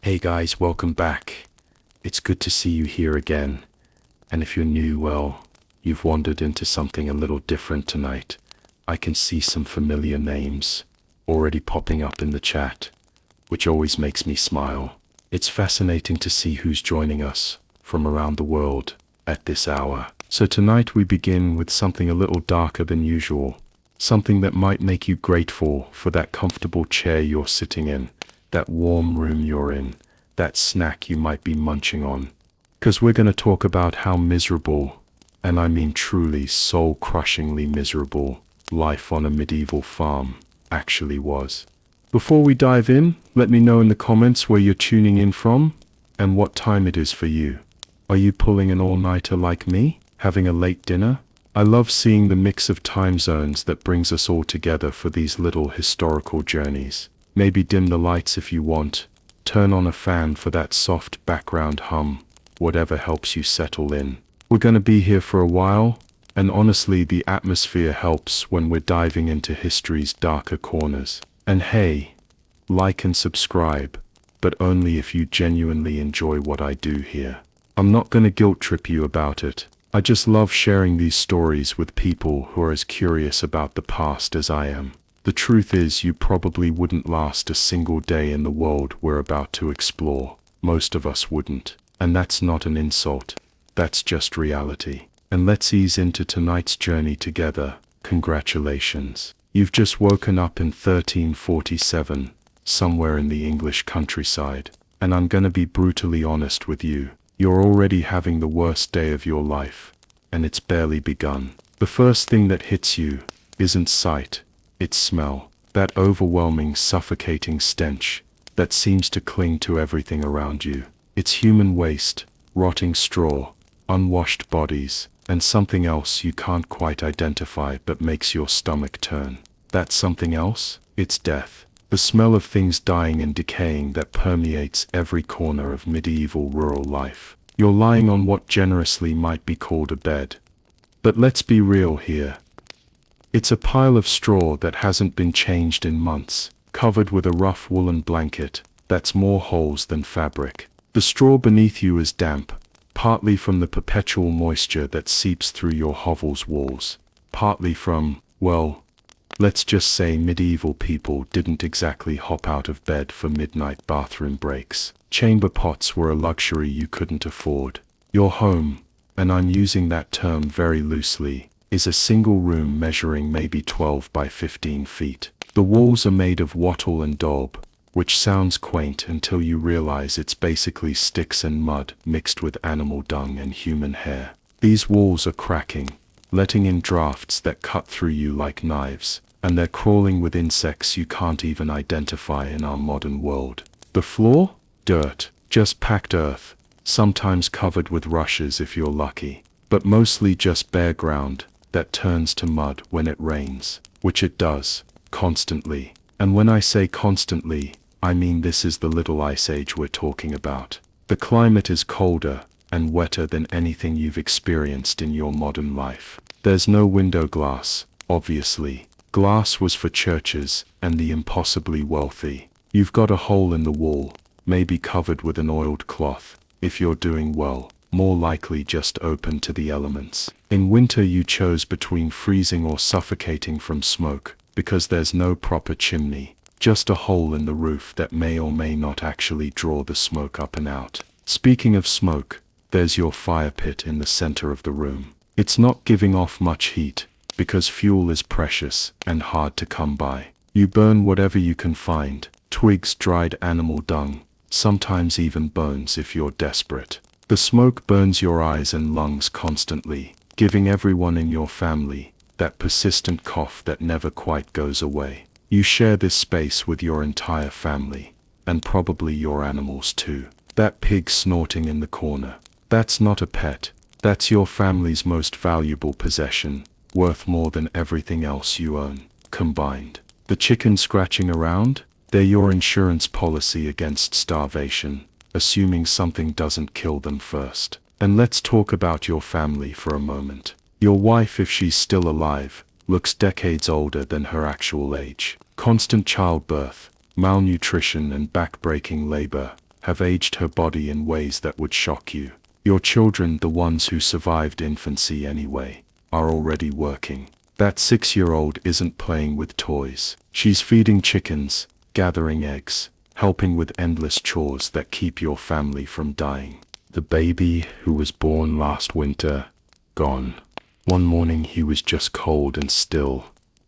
Hey guys, welcome back. It's good to see you here again. And if you're new, well, you've wandered into something a little different tonight. I can see some familiar names already popping up in the chat, which always makes me smile. It's fascinating to see who's joining us from around the world at this hour. So tonight we begin with something a little darker than usual. Something that might make you grateful for that comfortable chair you're sitting in, that warm room you're in, that snack you might be munching on. 'Cause we're going to talk about how miserable, and I mean truly soul-crushingly miserable, life on a medieval farm actually was. Before we dive in, let me know in the comments where you're tuning in from and what time it is for you. Are you pulling an all-nighter like me? Having a late dinner? I love seeing the mix of time zones that brings us all together for these little historical journeys. Maybe dim the lights if you want. Turn on a fan for that soft background hum. Whatever helps you settle in. We're going to be here for a while, and honestly the atmosphere helps when we're diving into history's darker corners. And hey, like and subscribe, but only if you genuinely enjoy what I do here. I'm not going to guilt trip you about it. I just love sharing these stories with people who are as curious about the past as I am. The truth is, you probably wouldn't last a single day in the world we're about to explore. Most of us wouldn't. And that's not an insult. That's just reality. And let's ease into tonight's journey together. Congratulations. You've just woken up in 1347, somewhere in the English countryside. And I'm gonna be brutally honest with you. You're already having the worst day of your life. And it's barely begun. The first thing that hits you isn't sight, it's smell. That overwhelming, suffocating stench that seems to cling to everything around you. It's human waste, rotting straw, unwashed bodies, and something else you can't quite identify but makes your stomach turn. That something else? It's death. The smell of things dying and decaying that permeates every corner of medieval rural life. You're lying on what generously might be called a bed. But let's be real here. It's a pile of straw that hasn't been changed in months, covered with a rough woolen blanket that's more holes than fabric. The straw beneath you is damp, partly from the perpetual moisture that seeps through your hovel's walls, partly from, well, let's just say medieval people didn't exactly hop out of bed for midnight bathroom breaks. Chamber pots were a luxury you couldn't afford. Your home, and I'm using that term very loosely, is a single room measuring maybe 12 by 15 feet. The walls are made of wattle and daub, which sounds quaint until you realize it's basically sticks and mud mixed with animal dung and human hair. These walls are cracking, letting in drafts that cut through you like knives, and they're crawling with insects you can't even identify in our modern world. The floor? Dirt. Just packed earth, sometimes covered with rushes if you're lucky, but mostly just bare ground that turns to mud when it rains, which it does, constantly. And when I say constantly, I mean this is the little ice age we're talking about. The climate is colder and wetter than anything you've experienced in your modern life. There's no window glass, obviously. Glass was for churches and the impossibly wealthy. You've got a hole in the wall, maybe covered with an oiled cloth, if you're doing well, more likely just open to the elements. In winter you chose between freezing or suffocating from smoke, because there's no proper chimney, just a hole in the roof that may or may not actually draw the smoke up and out. Speaking of smoke, there's your fire pit in the center of the room. It's not giving off much heat, because fuel is precious and hard to come by. You burn whatever you can find, twigs, dried animal dung, sometimes even bones if you're desperate. The smoke burns your eyes and lungs constantly, giving everyone in your family that persistent cough that never quite goes away. You share this space with your entire family, and probably your animals too. That pig snorting in the corner, that's not a pet, that's your family's most valuable possession, worth more than everything else you own, combined. The chicken scratching around? They're your insurance policy against starvation, assuming something doesn't kill them first. And let's talk about your family for a moment. Your wife, if she's still alive, looks decades older than her actual age. Constant childbirth, malnutrition and back-breaking labor have aged her body in ways that would shock you. Your children, the ones who survived infancy anyway, are already working. That 6-year-old isn't playing with toys. She's feeding chickens, gathering eggs, helping with endless chores that keep your family from dying. The baby who was born last winter, gone. One morning he was just cold and still,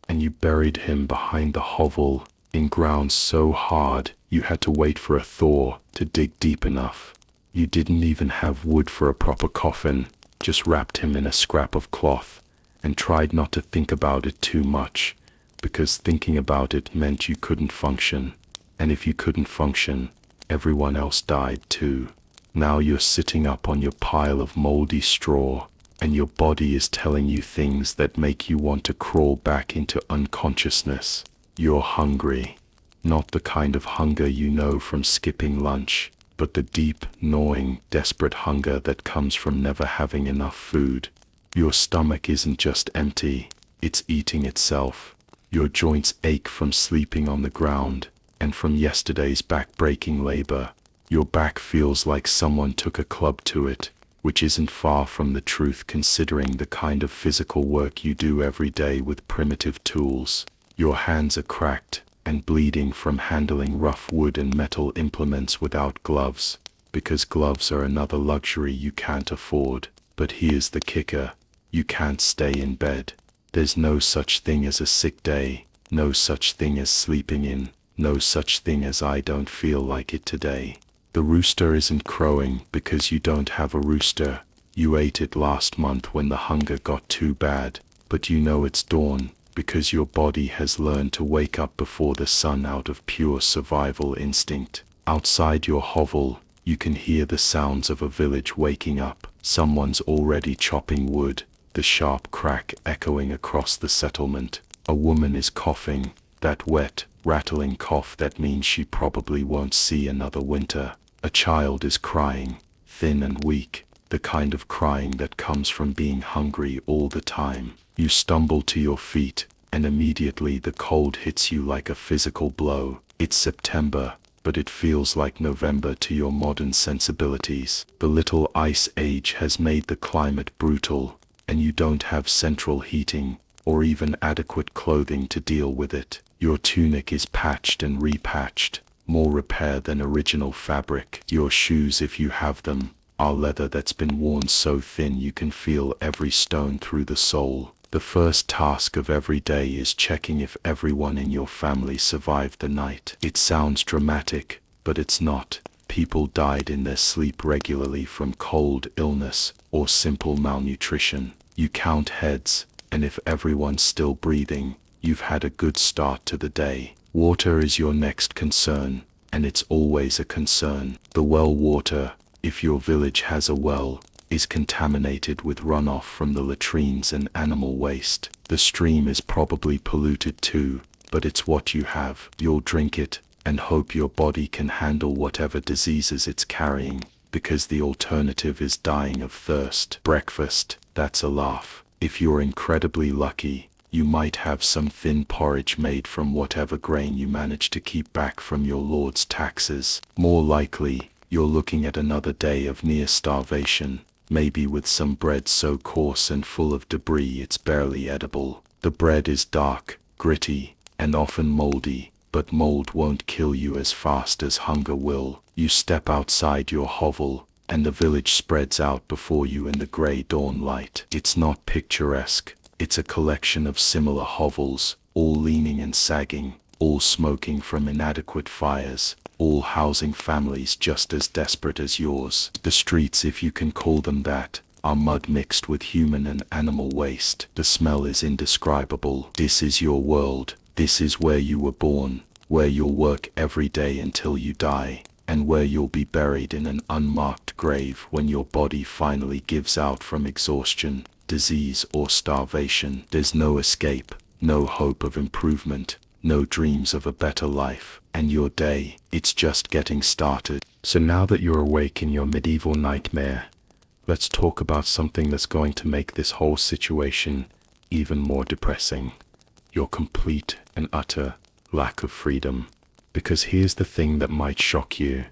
and you buried him behind the hovel in ground so hard you had to wait for a thaw to dig deep enough. You didn't even have wood for a proper coffin, just wrapped him in a scrap of cloth and tried not to think about it too much, because thinking about it meant you couldn't function, and if you couldn't function, everyone else died too. Now you're sitting up on your pile of moldy straw, and your body is telling you things that make you want to crawl back into unconsciousness. You're hungry. Not the kind of hunger you know from skipping lunch, but the deep, gnawing, desperate hunger that comes from never having enough food. Your stomach isn't just empty, it's eating itself. Your joints ache from sleeping on the ground, and from yesterday's back-breaking labor. Your back feels like someone took a club to it, which isn't far from the truth considering the kind of physical work you do every day with primitive tools. Your hands are cracked and bleeding from handling rough wood and metal implements without gloves, because gloves are another luxury you can't afford. But here's the kicker: you can't stay in bed. There's no such thing as a sick day, no such thing as sleeping in, no such thing as I don't feel like it today. The rooster isn't crowing because you don't have a rooster. You ate it last month when the hunger got too bad, but you know it's dawn because your body has learned to wake up before the sun out of pure survival instinct. Outside your hovel, you can hear the sounds of a village waking up. Someone's already chopping wood, the sharp crack echoing across the settlement. A woman is coughing, that wet, rattling cough that means she probably won't see another winter. A child is crying, thin and weak, the kind of crying that comes from being hungry all the time. You stumble to your feet, and immediately the cold hits you like a physical blow. It's September, but it feels like November to your modern sensibilities. The little ice age has made the climate brutal, and you don't have central heating, or even adequate clothing to deal with it. Your tunic is patched and repatched, more repair than original fabric. Your shoes, if you have them, are leather that's been worn so thin you can feel every stone through the sole. The first task of every day is checking if everyone in your family survived the night. It sounds dramatic, but it's not. People died in their sleep regularly from cold, illness, or simple malnutrition. You count heads, and if everyone's still breathing, you've had a good start to the day. Water is your next concern, and it's always a concern. The well water, if your village has a well, is contaminated with runoff from the latrines and animal waste. The stream is probably polluted too, but it's what you have. You'll drink it, and hope your body can handle whatever diseases it's carrying, because the alternative is dying of thirst. Breakfast, that's a laugh. If you're incredibly lucky, you might have some thin porridge made from whatever grain you manage to keep back from your lord's taxes. More likely, you're looking at another day of near starvation, maybe with some bread so coarse and full of debris it's barely edible. The bread is dark, gritty, and often moldy, but mold won't kill you as fast as hunger will. You step outside your hovel, and the village spreads out before you in the gray dawn light. It's not picturesque. It's a collection of similar hovels, all leaning and sagging, all smoking from inadequate fires, all housing families just as desperate as yours. The streets, if you can call them that, are mud mixed with human and animal waste. The smell is indescribable. This is your world. This is where you were born, where you'll work every day until you die, and where you'll be buried in an unmarked grave when your body finally gives out from exhaustion, disease, or starvation. There's no escape, no hope of improvement, no dreams of a better life, and your day, it's just getting started. So now that you're awake in your medieval nightmare, let's talk about something that's going to make this whole situation even more depressing. Your complete and utter lack of freedom. Because here's the thing that might shock you.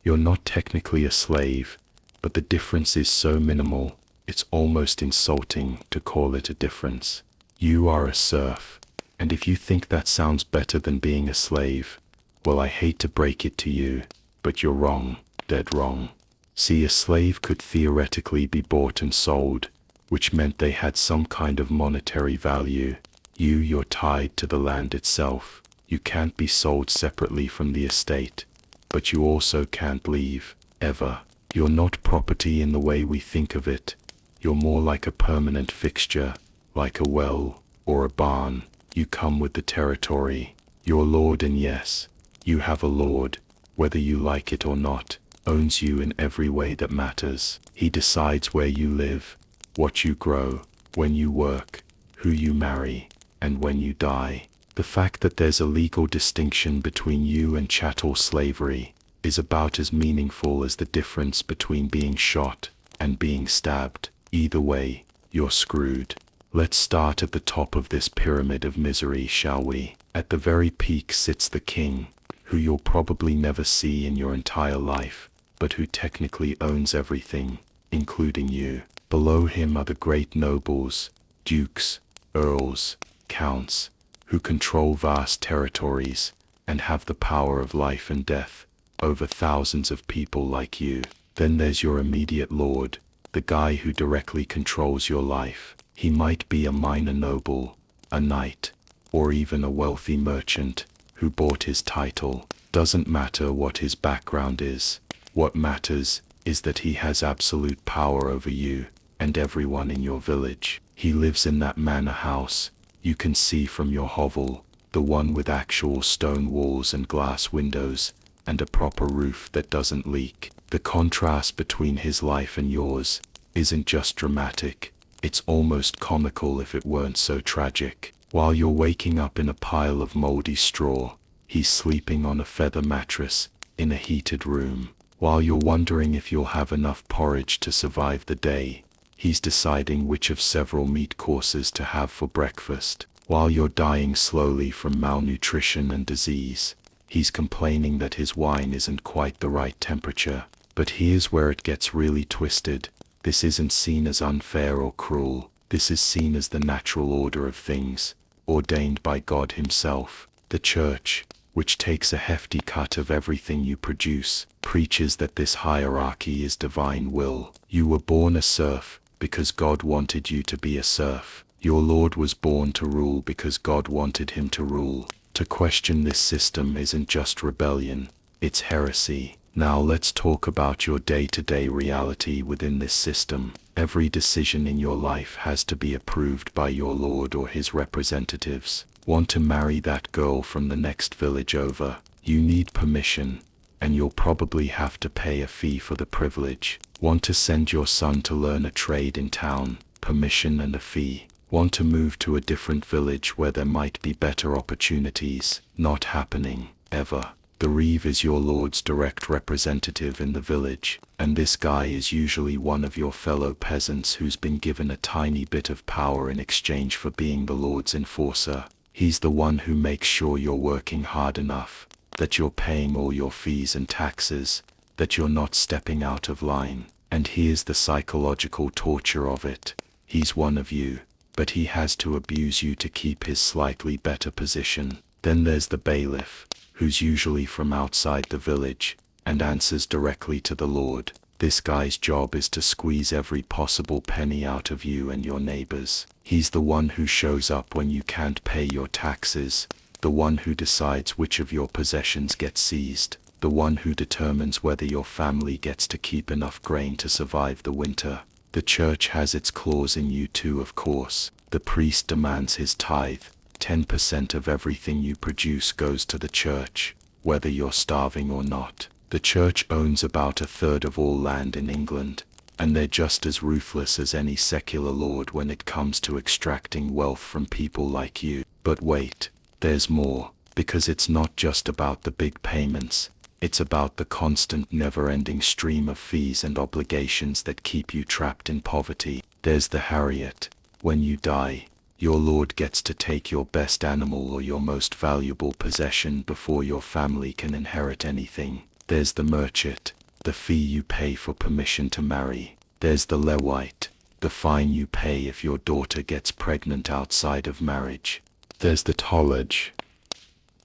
You're not technically a slave, but the difference is so minimal, it's almost insulting to call it a difference. You are a serf, and if you think that sounds better than being a slave, well, I hate to break it to you, but you're wrong, dead wrong. See, a slave could theoretically be bought and sold, which meant they had some kind of monetary value. You're tied to the land itself. You can't be sold separately from the estate, but you also can't leave, ever. You're not property in the way we think of it. You're more like a permanent fixture, like a well or a barn. You come with the territory. Your lord, and yes, you have a lord, whether you like it or not, owns you in every way that matters. He decides where you live, what you grow, when you work, who you marry, and when you die. The fact that there's a legal distinction between you and chattel slavery is about as meaningful as the difference between being shot and being stabbed. Either way, you're screwed. Let's start at the top of this pyramid of misery, shall we? At the very peak sits the king, who you'll probably never see in your entire life, but who technically owns everything, including you. Below him are the great nobles, dukes, earls, counts, who control vast territories and have the power of life and death over thousands of people like you. Then there's your immediate lord, the guy who directly controls your life. He might be a minor noble, a knight, or even a wealthy merchant who bought his title. Doesn't matter what his background is. What matters is that he has absolute power over you and everyone in your village. He lives in that manor house you can see from your hovel, the one with actual stone walls and glass windows, and a proper roof that doesn't leak. The contrast between his life and yours isn't just dramatic, it's almost comical if it weren't so tragic. While you're waking up in a pile of moldy straw, he's sleeping on a feather mattress in a heated room. While you're wondering if you'll have enough porridge to survive the day, he's deciding which of several meat courses to have for breakfast. While you're dying slowly from malnutrition and disease, he's complaining that his wine isn't quite the right temperature. But here's where it gets really twisted. This isn't seen as unfair or cruel. This is seen as the natural order of things, ordained by God himself. The church, which takes a hefty cut of everything you produce, preaches that this hierarchy is divine will. You were born a serf because God wanted you to be a serf. Your Lord was born to rule because God wanted him to rule. To question this system isn't just rebellion, it's heresy. Now let's talk about your day-to-day reality within this system. Every decision in your life has to be approved by your Lord or his representatives. Want to marry that girl from the next village over? You need permission, and you'll probably have to pay a fee for the privilege. Want to send your son to learn a trade in town? Permission and a fee. Want to move to a different village where there might be better opportunities? Not happening, ever. The reeve is your lord's direct representative in the village, and this guy is usually one of your fellow peasants who's been given a tiny bit of power in exchange for being the lord's enforcer. He's the one who makes sure you're working hard enough, that you're paying all your fees and taxes, that you're not stepping out of line. And here's the psychological torture of it. He's one of you, but he has to abuse you to keep his slightly better position. Then there's the bailiff, who's usually from outside the village, and answers directly to the Lord. This guy's job is to squeeze every possible penny out of you and your neighbors. He's the one who shows up when you can't pay your taxes, the one who decides which of your possessions get seized, the one who determines whether your family gets to keep enough grain to survive the winter. The church has its claws in you too, of course. The priest demands his tithe. 10% of everything you produce goes to the church, whether you're starving or not. The church owns about a third of all land in England, and they're just as ruthless as any secular lord when it comes to extracting wealth from people like you. But wait, there's more, because it's not just about the big payments. It's about the constant, never-ending stream of fees and obligations that keep you trapped in poverty. There's the Harriet. When you die, your lord gets to take your best animal or your most valuable possession before your family can inherit anything. There's the merchant, the fee you pay for permission to marry. There's the Levite, the fine you pay if your daughter gets pregnant outside of marriage. There's the tollage,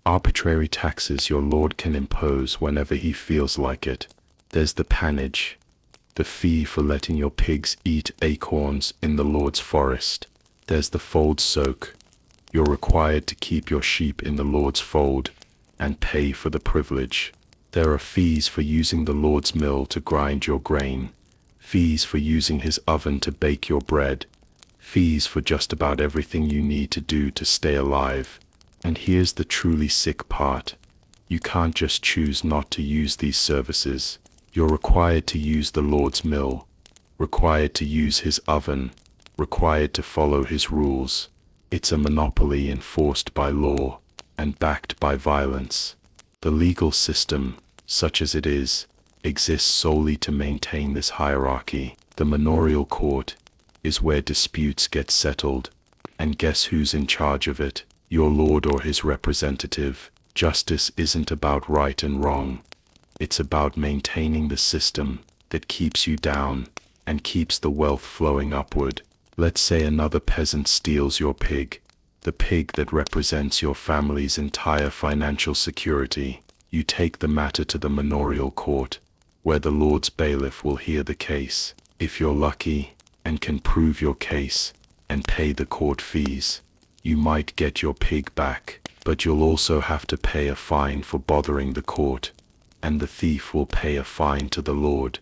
arbitrary taxes your lord can impose whenever he feels like it. There's the pannage, the fee for letting your pigs eat acorns in the Lord's forest. There's the fold soak. You're required to keep your sheep in the Lord's fold and pay for the privilege. There are fees for using the Lord's mill to grind your grain, fees for using his oven to bake your bread, fees for just about everything you need to do to stay alive. And here's the truly sick part. You can't just choose not to use these services. You're required to use the Lord's mill, required to use his oven, required to follow his rules. It's a monopoly enforced by law and backed by violence. The legal system, such as it is, exists solely to maintain this hierarchy. The manorial court is where disputes get settled, and guess who's in charge of it? Your lord or his representative. Justice isn't about right and wrong. It's about maintaining the system that keeps you down and keeps the wealth flowing upward. Let's say another peasant steals your pig, the pig that represents your family's entire financial security. You take the matter to the manorial court, where the Lord's bailiff will hear the case. If you're lucky and can prove your case and pay the court fees, you might get your pig back, but you'll also have to pay a fine for bothering the court, and the thief will pay a fine to the Lord,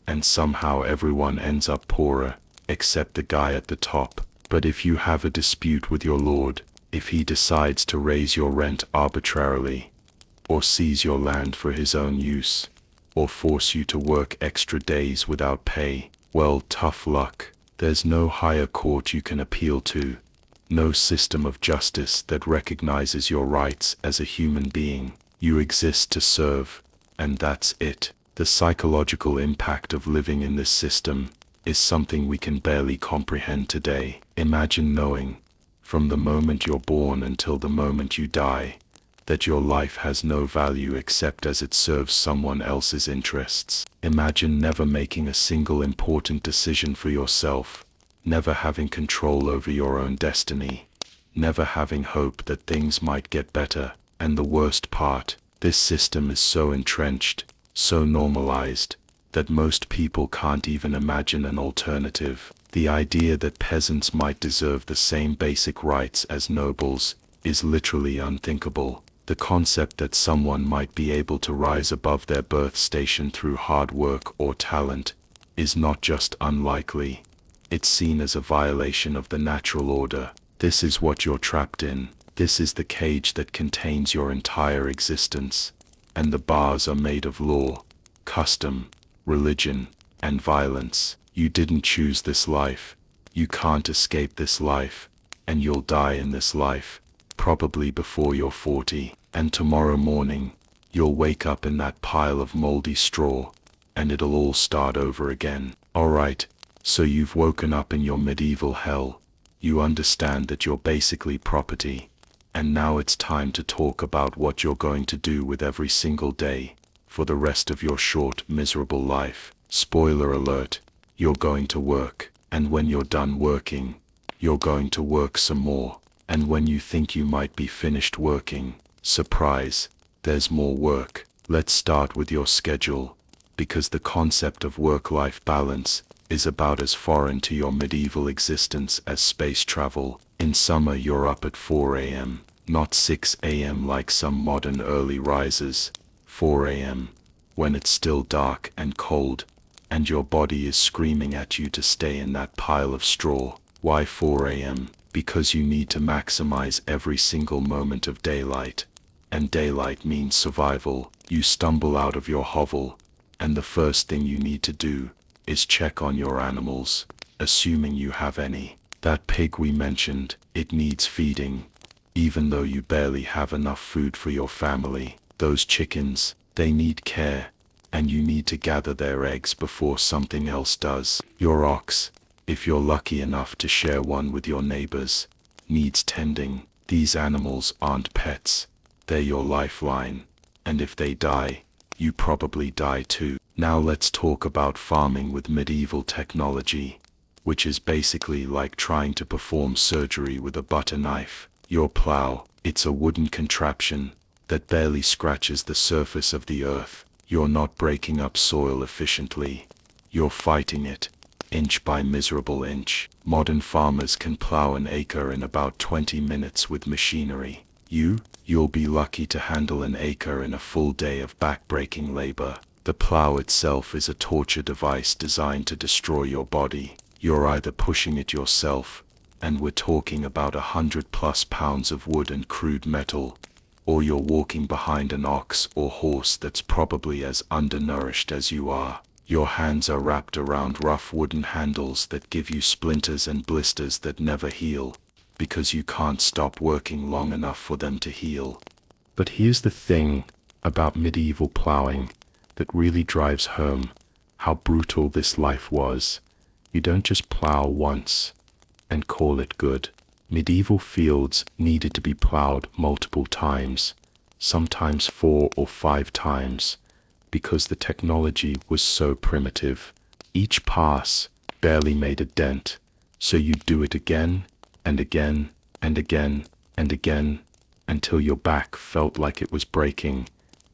and somehow everyone ends up poorer, except the guy at the top. But if you have a dispute with your Lord, if he decides to raise your rent arbitrarily, or seize your land for his own use, or force you to work extra days without pay, well, tough luck. There's no higher court you can appeal to, no system of justice that recognizes your rights as a human being. You exist to serve, and that's it. The psychological impact of living in this system is something we can barely comprehend today. Imagine knowing, from the moment you're born until the moment you die, that your life has no value except as it serves someone else's interests. Imagine never making a single important decision for yourself, never having control over your own destiny, never having hope that things might get better. And the worst part, this system is so entrenched, so normalized, that most people can't even imagine an alternative. The idea that peasants might deserve the same basic rights as nobles is literally unthinkable. The concept that someone might be able to rise above their birth station through hard work or talent is not just unlikely, it's seen as a violation of the natural order. This is what you're trapped in. This is the cage that contains your entire existence, and the bars are made of law, custom, religion, and violence. You didn't choose this life, you can't escape this life, and you'll die in this life, probably before you're 40, and tomorrow morning, you'll wake up in that pile of moldy straw, and it'll all start over again. Alright, so you've woken up in your medieval hell, you understand that you're basically property, and now it's time to talk about what you're going to do with every single day, for the rest of your short, miserable life. Spoiler alert, you're going to work, and when you're done working, you're going to work some more, and when you think you might be finished working, surprise, there's more work. Let's start with your schedule, because the concept of work-life balance is about as foreign to your medieval existence as space travel. In summer you're up at 4 a.m., not 6 a.m. like some modern early risers. 4 a.m., when it's still dark and cold, and your body is screaming at you to stay in that pile of straw. Why 4 a.m.? Because you need to maximize every single moment of daylight. And daylight means survival. You stumble out of your hovel, and the first thing you need to do is check on your animals, assuming you have any. That pig we mentioned, it needs feeding, even though you barely have enough food for your family. Those chickens, they need care, and you need to gather their eggs before something else does. Your ox, if you're lucky enough to share one with your neighbors, needs tending. These animals aren't pets, they're your lifeline, and if they die, you probably die too. Now let's talk about farming with medieval technology, which is basically like trying to perform surgery with a butter knife. Your plow, it's a wooden contraption that barely scratches the surface of the earth. You're not breaking up soil efficiently. You're fighting it, inch by miserable inch. Modern farmers can plow an acre in about 20 minutes with machinery. You'll be lucky to handle an acre in a full day of back-breaking labor. The plow itself is a torture device designed to destroy your body. You're either pushing it yourself, and we're talking about 100+ pounds of wood and crude metal, or you're walking behind an ox or horse that's probably as undernourished as you are. Your hands are wrapped around rough wooden handles that give you splinters and blisters that never heal, because you can't stop working long enough for them to heal. But here's the thing about medieval plowing that really drives home how brutal this life was. You don't just plow once and call it good. Medieval fields needed to be plowed multiple times, sometimes 4 or 5 times, because the technology was so primitive. Each pass barely made a dent, so you'd do it again and again and again and again until your back felt like it was breaking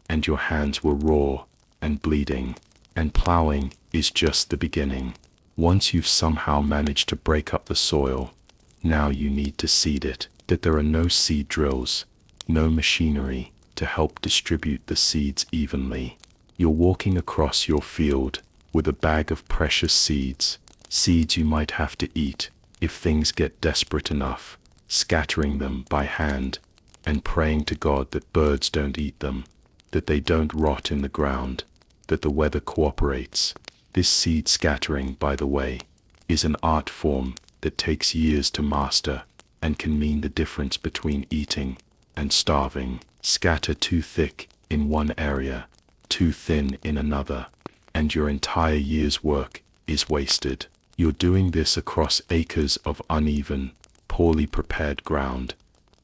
and your hands were raw and bleeding. And plowing is just the beginning. Once you've somehow managed to break up the soil, now you need to seed it. That there are no seed drills, no machinery to help distribute the seeds evenly. You're walking across your field with a bag of precious seeds, seeds you might have to eat if things get desperate enough, scattering them by hand and praying to God that birds don't eat them, that they don't rot in the ground, that the weather cooperates. This seed scattering, by the way, is an art form that takes years to master and can mean the difference between eating and starving. Scatter too thick in one area, too thin in another, and your entire year's work is wasted. You're doing this across acres of uneven, poorly prepared ground,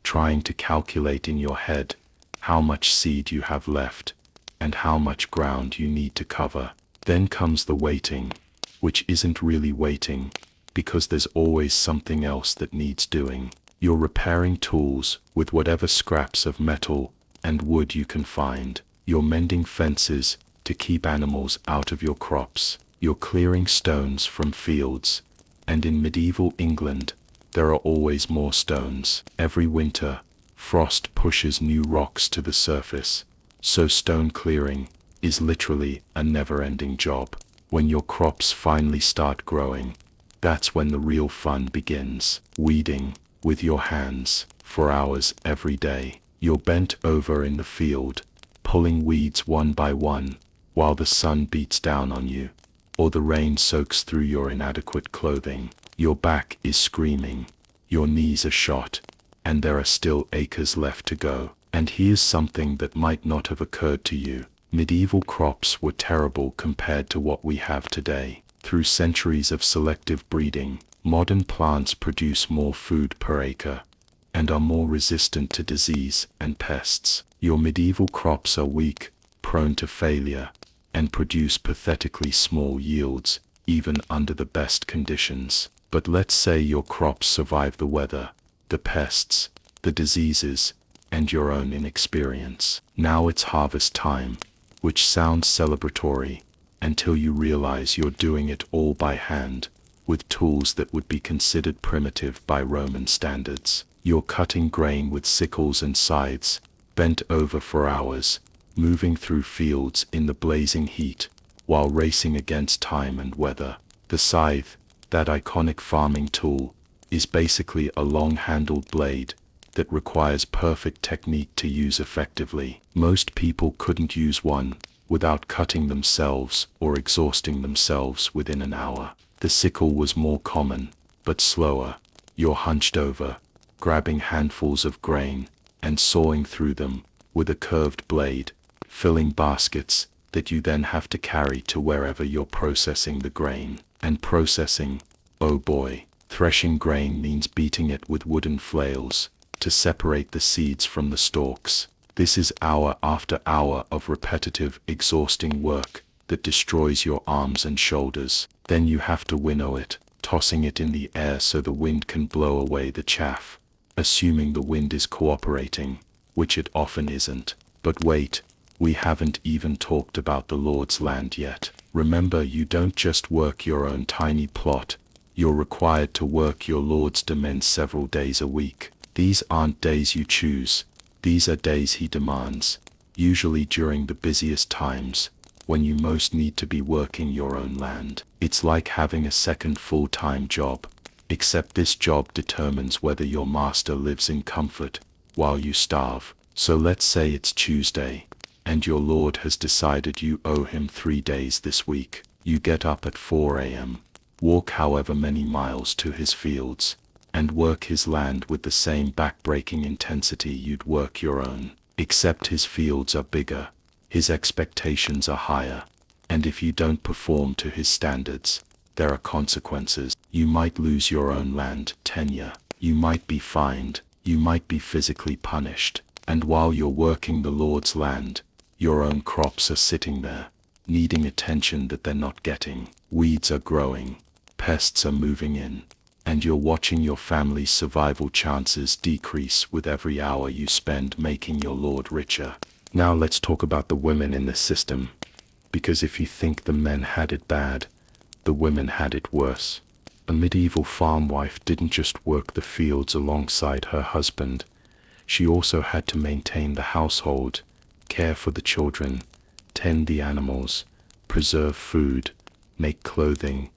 trying to calculate in your head how much seed you have left and how much ground you need to cover. Then comes the waiting, which isn't really waiting, because there's always something else that needs doing. You're repairing tools with whatever scraps of metal and wood you can find. You're mending fences to keep animals out of your crops. You're clearing stones from fields, and in medieval England, there are always more stones. Every winter, frost pushes new rocks to the surface, so stone clearing is literally a never-ending job. When your crops finally start growing, that's when the real fun begins. Weeding with your hands for hours every day. You're bent over in the field, pulling weeds one by one, while the sun beats down on you, or the rain soaks through your inadequate clothing. Your back is screaming, your knees are shot, and there are still acres left to go. And here's something that might not have occurred to you. Medieval crops were terrible compared to what we have today. Through centuries of selective breeding, modern plants produce more food per acre and are more resistant to disease and pests. Your medieval crops are weak, prone to failure, and produce pathetically small yields, even under the best conditions. But let's say your crops survive the weather, the pests, the diseases, and your own inexperience. Now it's harvest time, which sounds celebratory, until you realize you're doing it all by hand, with tools that would be considered primitive by Roman standards. You're cutting grain with sickles and scythes, bent over for hours, moving through fields in the blazing heat, while racing against time and weather. The scythe, that iconic farming tool, is basically a long-handled blade that requires perfect technique to use effectively. Most people couldn't use one without cutting themselves or exhausting themselves within an hour. The sickle was more common, but slower. You're hunched over, grabbing handfuls of grain and sawing through them with a curved blade, filling baskets that you then have to carry to wherever you're processing the grain. And processing, oh boy. Threshing grain means beating it with wooden flails to separate the seeds from the stalks, This is hour after hour of repetitive, exhausting work that destroys your arms and shoulders. Then you have to winnow it, tossing it in the air so the wind can blow away the chaff, assuming the wind is cooperating, which it often isn't. But wait, we haven't even talked about the Lord's land yet. Remember, you don't just work your own tiny plot, you're required to work your Lord's domain several days a week. These aren't days you choose, these are days he demands, usually during the busiest times, when you most need to be working your own land. It's like having a second full-time job, except this job determines whether your master lives in comfort while you starve. So let's say it's Tuesday, and your Lord has decided you owe him 3 days this week. You get up at 4 a.m., walk however many miles to his fields, and work his land with the same back-breaking intensity you'd work your own. Except his fields are bigger, his expectations are higher, and if you don't perform to his standards, there are consequences. You might lose your own land tenure, you might be fined, you might be physically punished, and while you're working the Lord's land, your own crops are sitting there, needing attention that they're not getting. Weeds are growing, pests are moving in, and you're watching your family's survival chances decrease with every hour you spend making your Lord richer. Now let's talk about the women in this system, because if you think the men had it bad, the women had it worse. A medieval farm wife didn't just work the fields alongside her husband, she also had to maintain the household, care for the children, tend the animals, preserve food, make clothing,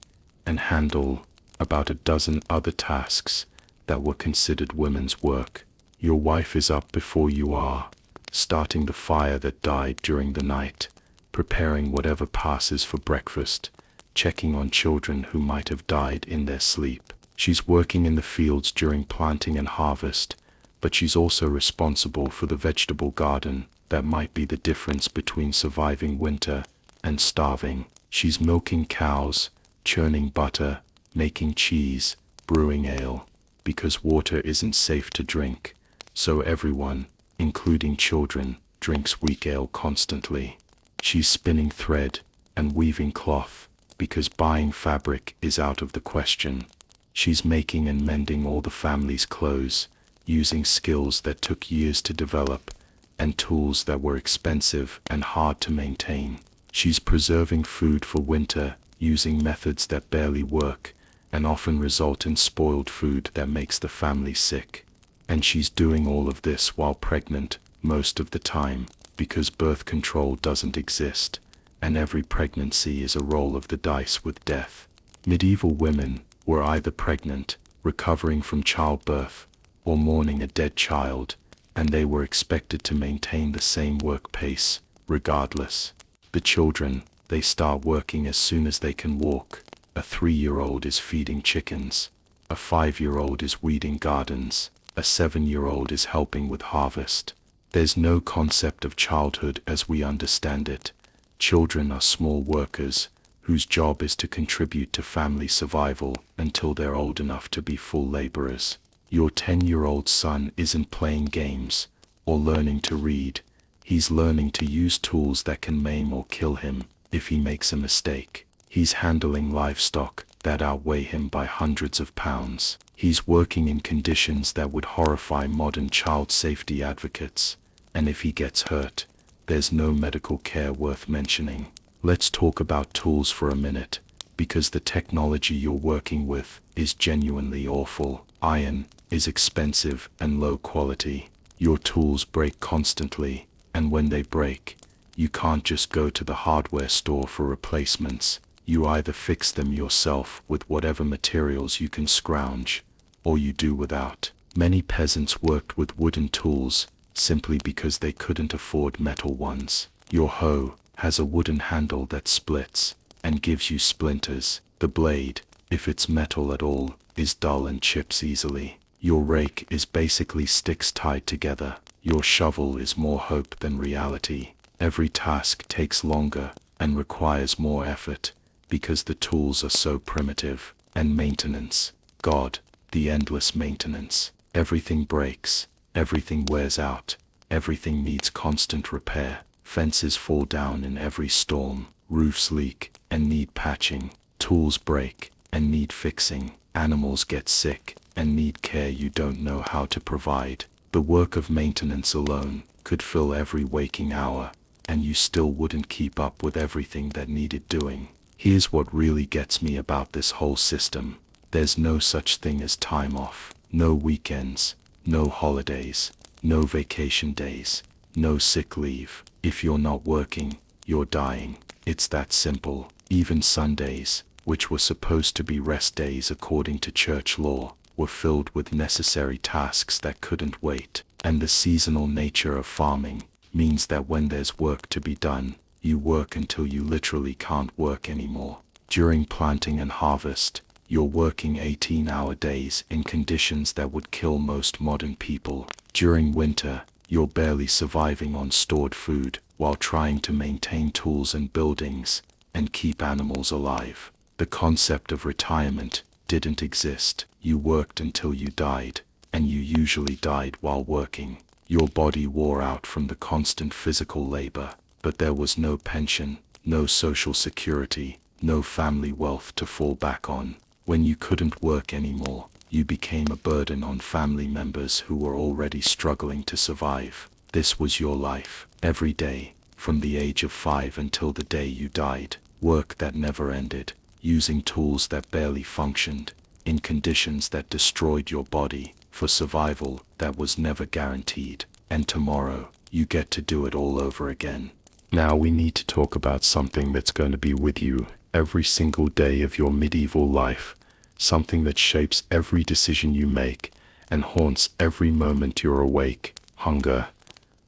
and handle about a dozen other tasks that were considered women's work. Your wife is up before you are, starting the fire that died during the night, preparing whatever passes for breakfast, checking on children who might have died in their sleep. She's working in the fields during planting and harvest, but she's also responsible for the vegetable garden that might be the difference between surviving winter and starving. She's milking cows, churning butter, making cheese, brewing ale, because water isn't safe to drink, so everyone, including children, drinks weak ale constantly. She's spinning thread and weaving cloth, because buying fabric is out of the question. She's making and mending all the family's clothes, using skills that took years to develop, and tools that were expensive and hard to maintain. She's preserving food for winter, using methods that barely work, and often result in spoiled food that makes the family sick. And she's doing all of this while pregnant, most of the time, because birth control doesn't exist, and every pregnancy is a roll of the dice with death. Medieval women were either pregnant, recovering from childbirth, or mourning a dead child, and they were expected to maintain the same work pace, regardless. The children, they start working as soon as they can walk. A 3-year-old is feeding chickens, a 5-year-old is weeding gardens, a 7-year-old is helping with harvest. There's no concept of childhood as we understand it. Children are small workers, whose job is to contribute to family survival until they're old enough to be full laborers. Your 10-year-old son isn't playing games or learning to read. He's learning to use tools that can maim or kill him if he makes a mistake. He's handling livestock that outweigh him by hundreds of pounds. He's working in conditions that would horrify modern child safety advocates. And if he gets hurt, there's no medical care worth mentioning. Let's talk about tools for a minute, because the technology you're working with is genuinely awful. Iron is expensive and low quality. Your tools break constantly, and when they break, you can't just go to the hardware store for replacements. You either fix them yourself with whatever materials you can scrounge, or you do without. Many peasants worked with wooden tools simply because they couldn't afford metal ones. Your hoe has a wooden handle that splits and gives you splinters. The blade, if it's metal at all, is dull and chips easily. Your rake is basically sticks tied together. Your shovel is more hope than reality. Every task takes longer and requires more effort because the tools are so primitive. And maintenance, God, the endless maintenance. Everything breaks, everything wears out, Everything needs constant repair. Fences fall down in every storm, roofs leak and need patching, tools break and need fixing, animals get sick and need care you don't know how to provide. The work of maintenance alone could fill every waking hour, and you still wouldn't keep up with everything that needed doing. Here's what really gets me about this whole system. There's no such thing as time off, no weekends, no holidays, no vacation days, no sick leave. If you're not working, you're dying. It's that simple. Even Sundays, which were supposed to be rest days according to church law, were filled with necessary tasks that couldn't wait. And the seasonal nature of farming means that when there's work to be done, you work until you literally can't work anymore. During planting and harvest, you're working 18-hour days in conditions that would kill most modern people. During winter, you're barely surviving on stored food while trying to maintain tools and buildings and keep animals alive. The concept of retirement didn't exist. You worked until you died, and you usually died while working. Your body wore out from the constant physical labor, but there was no pension, no social security, no family wealth to fall back on. When you couldn't work anymore, you became a burden on family members who were already struggling to survive. This was your life. Every day, from the age of 5 until the day you died, work that never ended, using tools that barely functioned, in conditions that destroyed your body, for survival that was never guaranteed. And tomorrow, you get to do it all over again. Now we need to talk about something that's going to be with you every single day of your medieval life, something that shapes every decision you make and haunts every moment you're awake: hunger.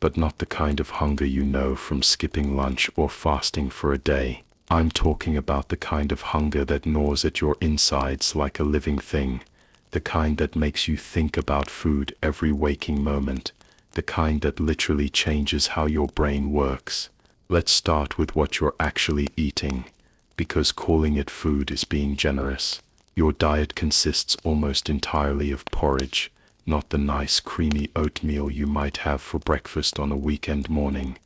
But not the kind of hunger you know from skipping lunch or fasting for a day. I'm talking about the kind of hunger that gnaws at your insides like a living thing, the kind that makes you think about food every waking moment, the kind that literally changes how your brain works. Let's start with what you're actually eating, because calling it food is being generous. Your diet consists almost entirely of porridge, not the nice creamy oatmeal you might have for breakfast on a weekend morning.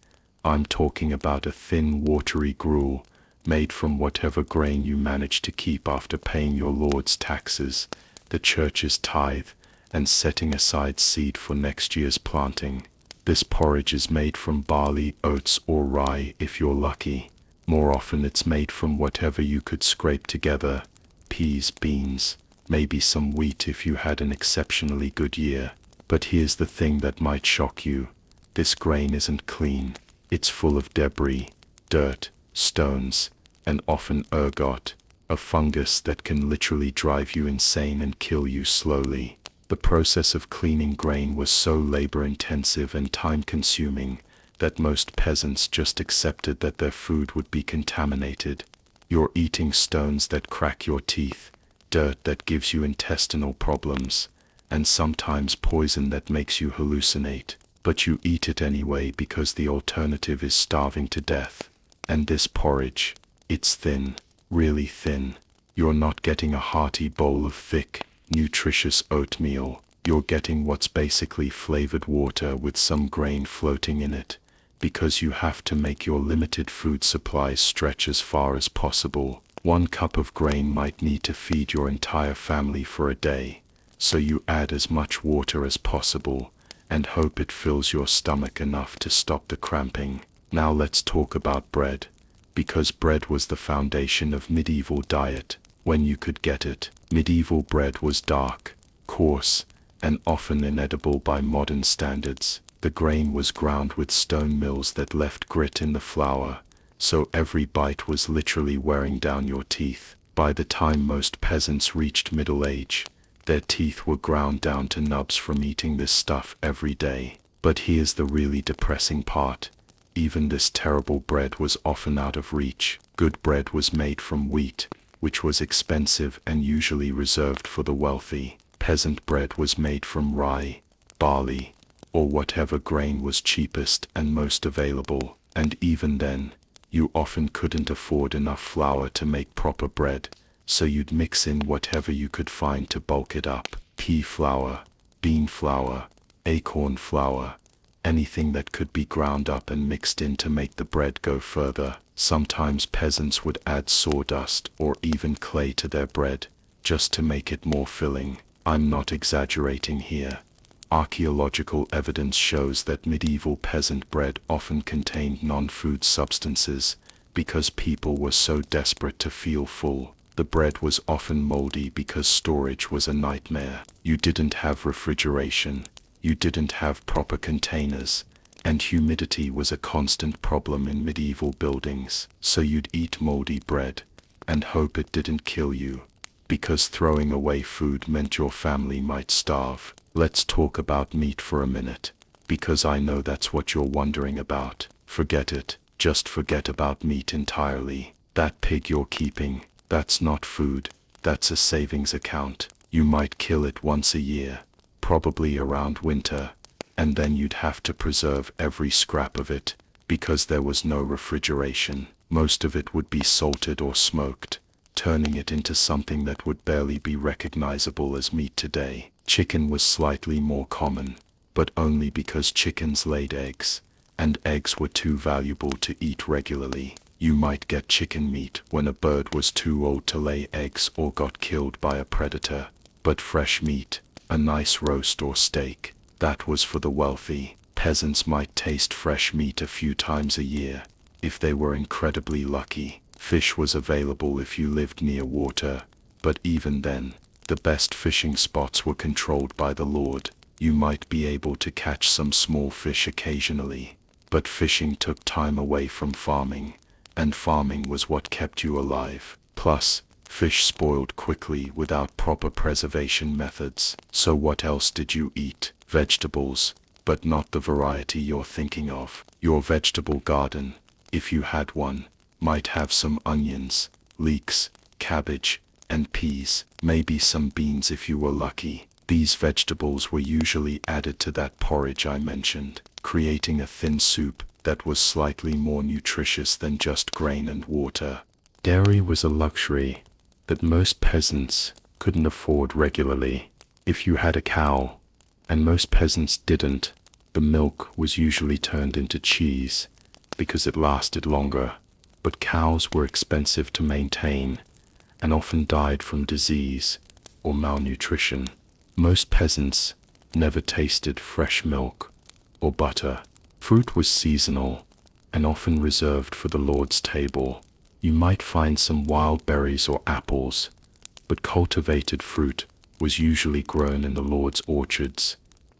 I'm talking about a thin, watery gruel made from whatever grain you manage to keep after paying your Lord's taxes, the church's tithe, and setting aside seed for next year's planting. This porridge is made from barley, oats, or rye if you're lucky. More often it's made from whatever you could scrape together: peas, beans, maybe some wheat if you had an exceptionally good year. But here's the thing that might shock you. This grain isn't clean. It's full of debris, dirt, stones, and often ergot, a fungus that can literally drive you insane and kill you slowly. The process of cleaning grain was so labor-intensive and time-consuming that most peasants just accepted that their food would be contaminated. You're eating stones that crack your teeth, dirt that gives you intestinal problems, and sometimes poison that makes you hallucinate. But you eat it anyway because the alternative is starving to death. And this porridge, it's thin, really thin. You're not getting a hearty bowl of thick, nutritious oatmeal. You're getting what's basically flavored water with some grain floating in it, because you have to make your limited food supplies stretch as far as possible. 1 cup of grain might need to feed your entire family for a day, so you add as much water as possible and hope it fills your stomach enough to stop the cramping. Now let's talk about bread, because bread was the foundation of medieval diet when you could get it. Medieval bread was dark, coarse, and often inedible by modern standards. The grain was ground with stone mills that left grit in the flour, so every bite was literally wearing down your teeth. By the time most peasants reached middle age, their teeth were ground down to nubs from eating this stuff every day. But here's the really depressing part. Even this terrible bread was often out of reach. Good bread was made from wheat, which was expensive and usually reserved for the wealthy. Peasant bread was made from rye, barley, or whatever grain was cheapest and most available. And even then, you often couldn't afford enough flour to make proper bread, so you'd mix in whatever you could find to bulk it up. Pea flour, bean flour, acorn flour, anything that could be ground up and mixed in to make the bread go further. Sometimes peasants would add sawdust or even clay to their bread, just to make it more filling. I'm not exaggerating here. Archaeological evidence shows that medieval peasant bread often contained non-food substances, because people were so desperate to feel full. The bread was often moldy because storage was a nightmare. You didn't have refrigeration, you didn't have proper containers, and humidity was a constant problem in medieval buildings. So you'd eat moldy bread and hope it didn't kill you, because throwing away food meant your family might starve. Let's talk about meat for a minute, because I know that's what you're wondering about. Forget it. Just forget about meat entirely. That pig you're keeping, that's not food, that's a savings account. You might kill it once a year, probably around winter, and then you'd have to preserve every scrap of it, because there was no refrigeration. Most of it would be salted or smoked, turning it into something that would barely be recognizable as meat today. Chicken was slightly more common, but only because chickens laid eggs, and eggs were too valuable to eat regularly. You might get chicken meat when a bird was too old to lay eggs or got killed by a predator, but fresh meat, a nice roast or steak, that was for the wealthy. Peasants might taste fresh meat a few times a year, if they were incredibly lucky. Fish was available if you lived near water, but even then, the best fishing spots were controlled by the Lord. You might be able to catch some small fish occasionally, but fishing took time away from farming, and farming was what kept you alive. Plus, fish spoiled quickly without proper preservation methods. So what else did you eat? Vegetables, but not the variety you're thinking of. Your vegetable garden, if you had one, might have some onions, leeks, cabbage, and peas, maybe some beans if you were lucky. These vegetables were usually added to that porridge I mentioned, creating a thin soup that was slightly more nutritious than just grain and water. Dairy was a luxury that most peasants couldn't afford regularly. If you had a cow, and most peasants didn't, the milk was usually turned into cheese because it lasted longer. But cows were expensive to maintain and often died from disease or malnutrition. Most peasants never tasted fresh milk or butter. Fruit was seasonal and often reserved for the Lord's table. You might find some wild berries or apples, but cultivated fruit was usually grown in the Lord's orchards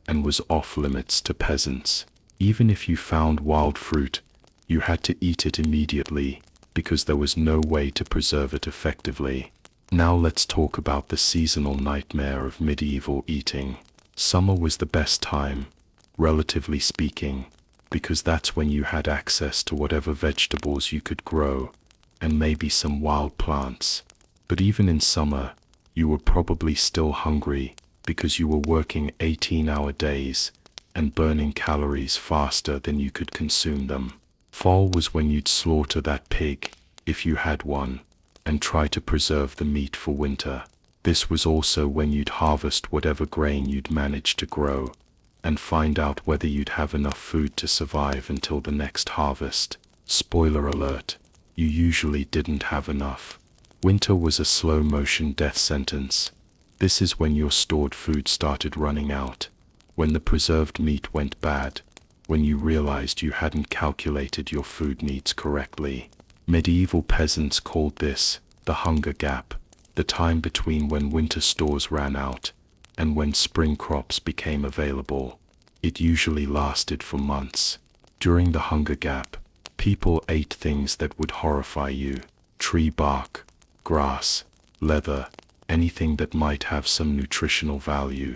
and was off limits to peasants. Even if you found wild fruit, you had to eat it immediately because there was no way to preserve it effectively. Now let's talk about the seasonal nightmare of medieval eating. Summer was the best time, relatively speaking, because that's when you had access to whatever vegetables you could grow, and maybe some wild plants. But even in summer, you were probably still hungry because you were working 18-hour days and burning calories faster than you could consume them. Fall was when you'd slaughter that pig, if you had one, and try to preserve the meat for winter. This was also when you'd harvest whatever grain you'd managed to grow, and find out whether you'd have enough food to survive until the next harvest. Spoiler alert, you usually didn't have enough. Winter was a slow-motion death sentence. This is when your stored food started running out, when the preserved meat went bad, when you realized you hadn't calculated your food needs correctly. Medieval peasants called this the hunger gap, the time between when winter stores ran out and when spring crops became available. It usually lasted for months. During the hunger gap, people ate things that would horrify you: tree bark, grass, leather, anything that might have some nutritional value,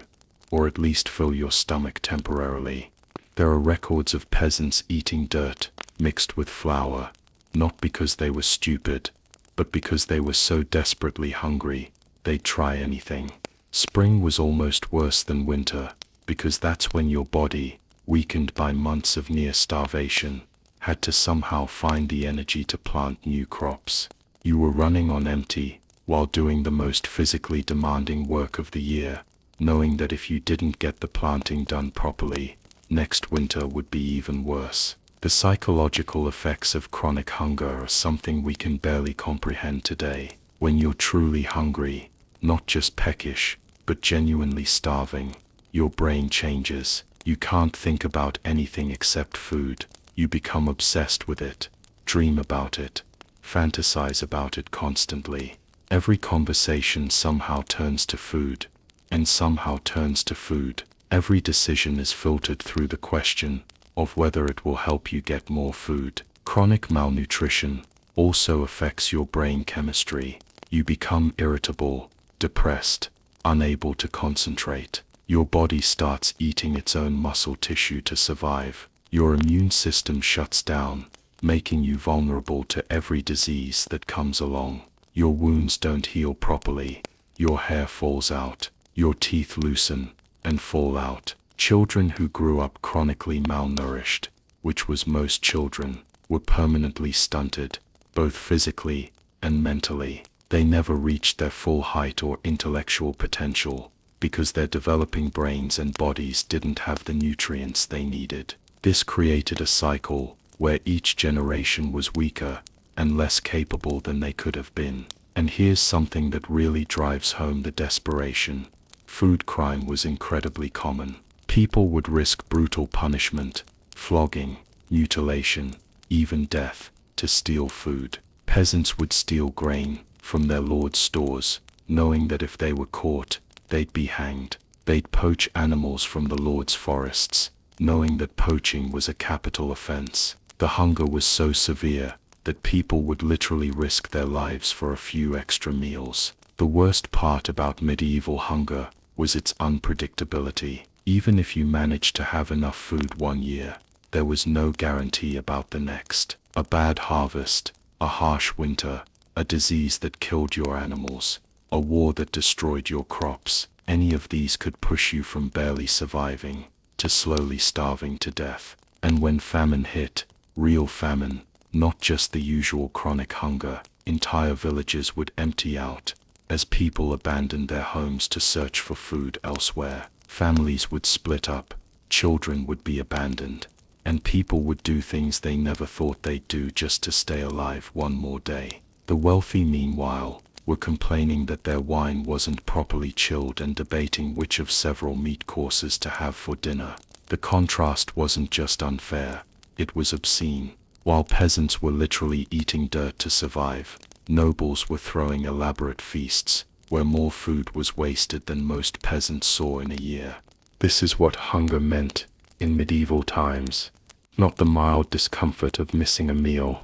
or at least fill your stomach temporarily. There are records of peasants eating dirt mixed with flour, not because they were stupid, but because they were so desperately hungry, they'd try anything. Spring was almost worse than winter, because that's when your body, weakened by months of near starvation, had to somehow find the energy to plant new crops. You were running on empty, while doing the most physically demanding work of the year, knowing that if you didn't get the planting done properly, next winter would be even worse. The psychological effects of chronic hunger are something we can barely comprehend today. When you're truly hungry, not just peckish, but genuinely starving, your brain changes. You can't think about anything except food. You become obsessed with it, dream about it, fantasize about it constantly. Every conversation somehow turns to food, and somehow turns to food. Every decision is filtered through the question of whether it will help you get more food. Chronic malnutrition also affects your brain chemistry. You become irritable, depressed, unable to concentrate. Your body starts eating its own muscle tissue to survive. Your immune system shuts down, making you vulnerable to every disease that comes along. Your wounds don't heal properly. Your hair falls out. Your teeth loosen and fall out. Children who grew up chronically malnourished, which was most children, were permanently stunted, both physically and mentally. They never reached their full height or intellectual potential because their developing brains and bodies didn't have the nutrients they needed. This created a cycle where each generation was weaker and less capable than they could have been. And here's something that really drives home the desperation. Food crime was incredibly common. People would risk brutal punishment, flogging, mutilation, even death, to steal food. Peasants would steal grain from their lord's stores, knowing that if they were caught, they'd be hanged. They'd poach animals from the lord's forests, knowing that poaching was a capital offense. The hunger was so severe that people would literally risk their lives for a few extra meals. The worst part about medieval hunger was its unpredictability. Even if you managed to have enough food one year, there was no guarantee about the next. A bad harvest, a harsh winter, a disease that killed your animals, a war that destroyed your crops, any of these could push you from barely surviving to slowly starving to death. And when famine hit, real famine, not just the usual chronic hunger, entire villages would empty out as people abandoned their homes to search for food elsewhere. Families would split up, children would be abandoned, and people would do things they never thought they'd do just to stay alive one more day. The wealthy, meanwhile, were complaining that their wine wasn't properly chilled and debating which of several meat courses to have for dinner. The contrast wasn't just unfair, it was obscene. While peasants were literally eating dirt to survive, nobles were throwing elaborate feasts, where more food was wasted than most peasants saw in a year. This is what hunger meant in medieval times. Not the mild discomfort of missing a meal,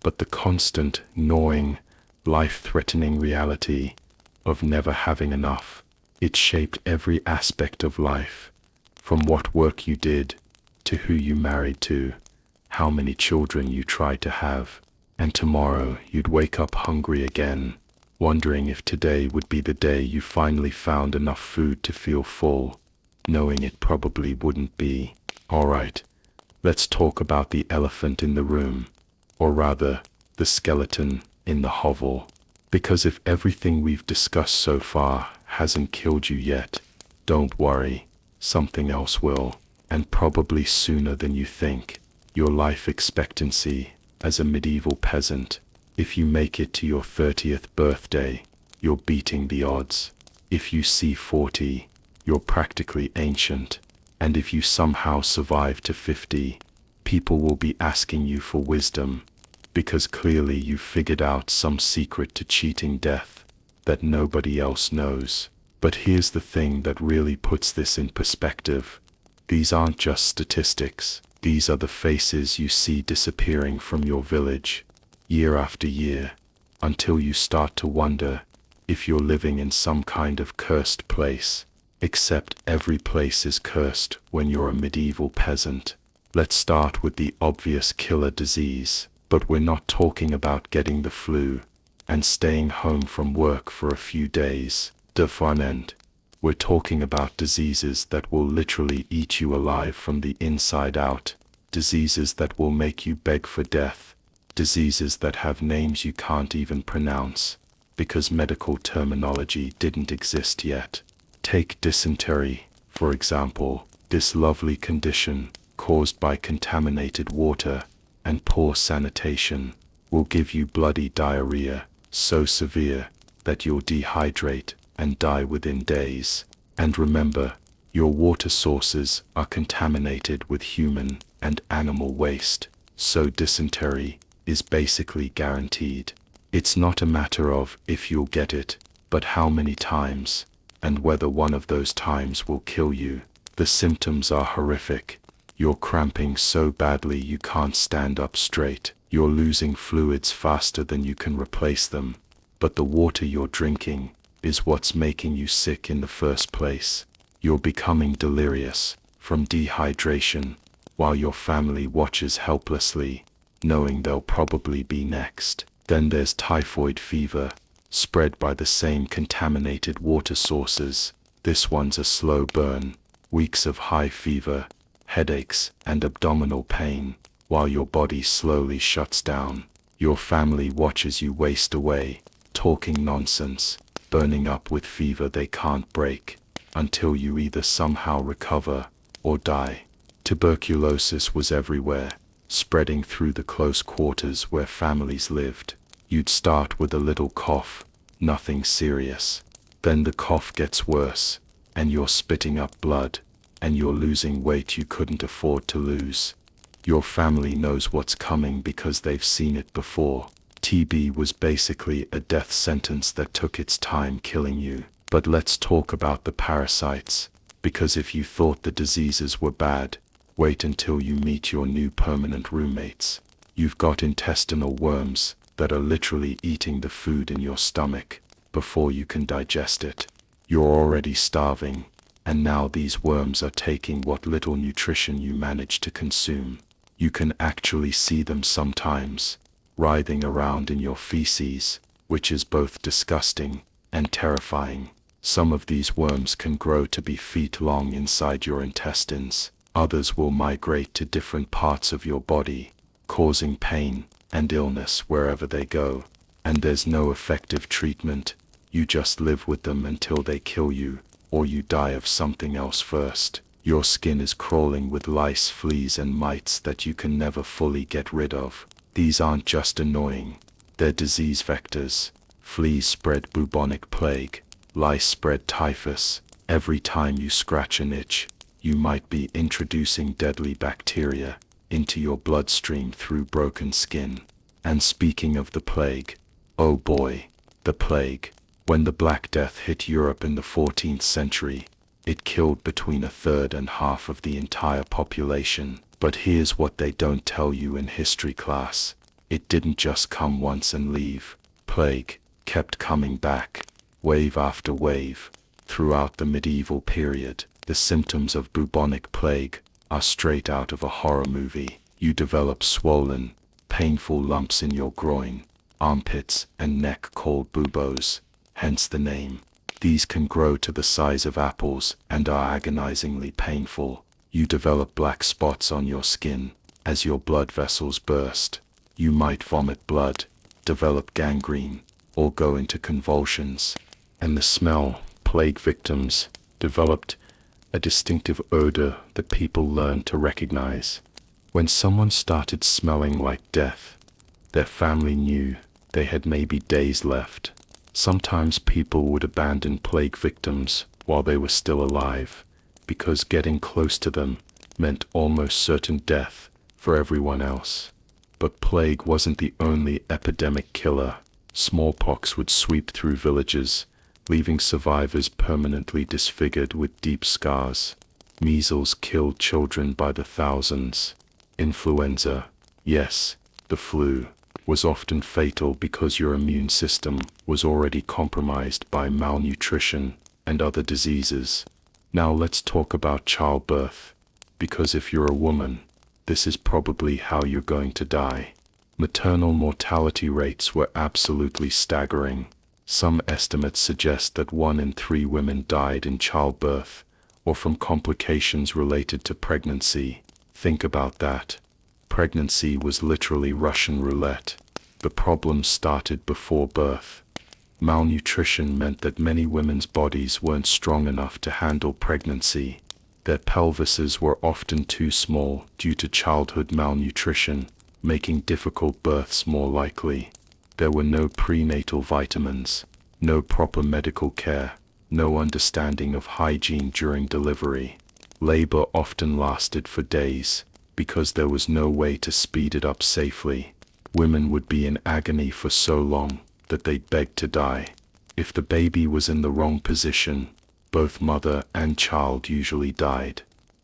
but the constant, gnawing, life-threatening reality of never having enough. It shaped every aspect of life, from what work you did, to who you married to, how many children you tried to have, and tomorrow you'd wake up hungry again, wondering if today would be the day you finally found enough food to feel full, knowing it probably wouldn't be. Alright, let's talk about the elephant in the room, or rather, the skeleton in the hovel. Because if everything we've discussed so far hasn't killed you yet, don't worry, something else will, and probably sooner than you think. Your life expectancy as a medieval peasant. If you make it to your 30th birthday, you're beating the odds. If you see 40, you're practically ancient. And if you somehow survive to 50, people will be asking you for wisdom, because clearly you've figured out some secret to cheating death that nobody else knows. But here's the thing that really puts this in perspective. These aren't just statistics. These are the faces you see disappearing from your village, year after year, until you start to wonder if you're living in some kind of cursed place. Except every place is cursed when you're a medieval peasant. Let's start with the obvious killer disease. But we're not talking about getting the flu and staying home from work for a few days. De fun end. We're talking about diseases that will literally eat you alive from the inside out. Diseases that will make you beg for death. Diseases that have names you can't even pronounce, because medical terminology didn't exist yet. Take dysentery, for example. This lovely condition, caused by contaminated water and poor sanitation, will give you bloody diarrhea, so severe that you'll dehydrate and die within days. And remember, your water sources are contaminated with human and animal waste, so dysentery is basically guaranteed. It's not a matter of if you'll get it, but how many times, and whether one of those times will kill you. The symptoms are horrific. You're cramping so badly you can't stand up straight. You're losing fluids faster than you can replace them. But the water you're drinking is what's making you sick in the first place. You're becoming delirious from dehydration, while your family watches helplessly, knowing they'll probably be next. Then there's typhoid fever, spread by the same contaminated water sources. This one's a slow burn, weeks of high fever, headaches, and abdominal pain, while your body slowly shuts down. Your family watches you waste away, talking nonsense, burning up with fever they can't break, until you either somehow recover or die. Tuberculosis was everywhere, spreading through the close quarters where families lived. You'd start with a little cough, nothing serious. Then the cough gets worse, and you're spitting up blood, and you're losing weight you couldn't afford to lose. Your family knows what's coming because they've seen it before. TB was basically a death sentence that took its time killing you. But let's talk about the parasites, because if you thought the diseases were bad, wait until you meet your new permanent roommates. You've got intestinal worms that are literally eating the food in your stomach before you can digest it. You're already starving, and now these worms are taking what little nutrition you manage to consume. You can actually see them sometimes, writhing around in your feces, which is both disgusting and terrifying. Some of these worms can grow to be feet long inside your intestines. Others will migrate to different parts of your body, causing pain and illness wherever they go. And there's no effective treatment. You just live with them until they kill you, or you die of something else first. Your skin is crawling with lice, fleas, and mites that you can never fully get rid of. These aren't just annoying, they're disease vectors. Fleas spread bubonic plague, lice spread typhus. Every time you scratch an itch, you might be introducing deadly bacteria into your bloodstream through broken skin. And speaking of the plague, oh boy, the plague. When the Black Death hit Europe in the 14th century, it killed between a third and half of the entire population. But here's what they don't tell you in history class. It didn't just come once and leave. Plague kept coming back, wave after wave, throughout the medieval period. The symptoms of bubonic plague are straight out of a horror movie. You develop swollen, painful lumps in your groin, armpits, and neck called buboes, hence the name. These can grow to the size of apples and are agonizingly painful. You develop black spots on your skin as your blood vessels burst. You might vomit blood, develop gangrene, or go into convulsions. And the smell, plague victims developed a distinctive odor that people learned to recognize. When someone started smelling like death, their family knew they had maybe days left. Sometimes people would abandon plague victims while they were still alive, because getting close to them meant almost certain death for everyone else. But plague wasn't the only epidemic killer. Smallpox would sweep through villages, leaving survivors permanently disfigured with deep scars. Measles killed children by the thousands. Influenza, yes, the flu, was often fatal because your immune system was already compromised by malnutrition and other diseases. Now let's talk about childbirth, because if you're a woman, this is probably how you're going to die. Maternal mortality rates were absolutely staggering. Some estimates suggest that 1 in 3 women died in childbirth, or from complications related to pregnancy. Think about that. Pregnancy was literally Russian roulette. The problem started before birth. Malnutrition meant that many women's bodies weren't strong enough to handle pregnancy. Their pelvises were often too small due to childhood malnutrition, making difficult births more likely. There were no prenatal vitamins, no proper medical care, no understanding of hygiene during delivery. Labor often lasted for days, because there was no way to speed it up safely. Women would be in agony for so long that they'd beg to die. If the baby was in the wrong position, both mother and child usually died.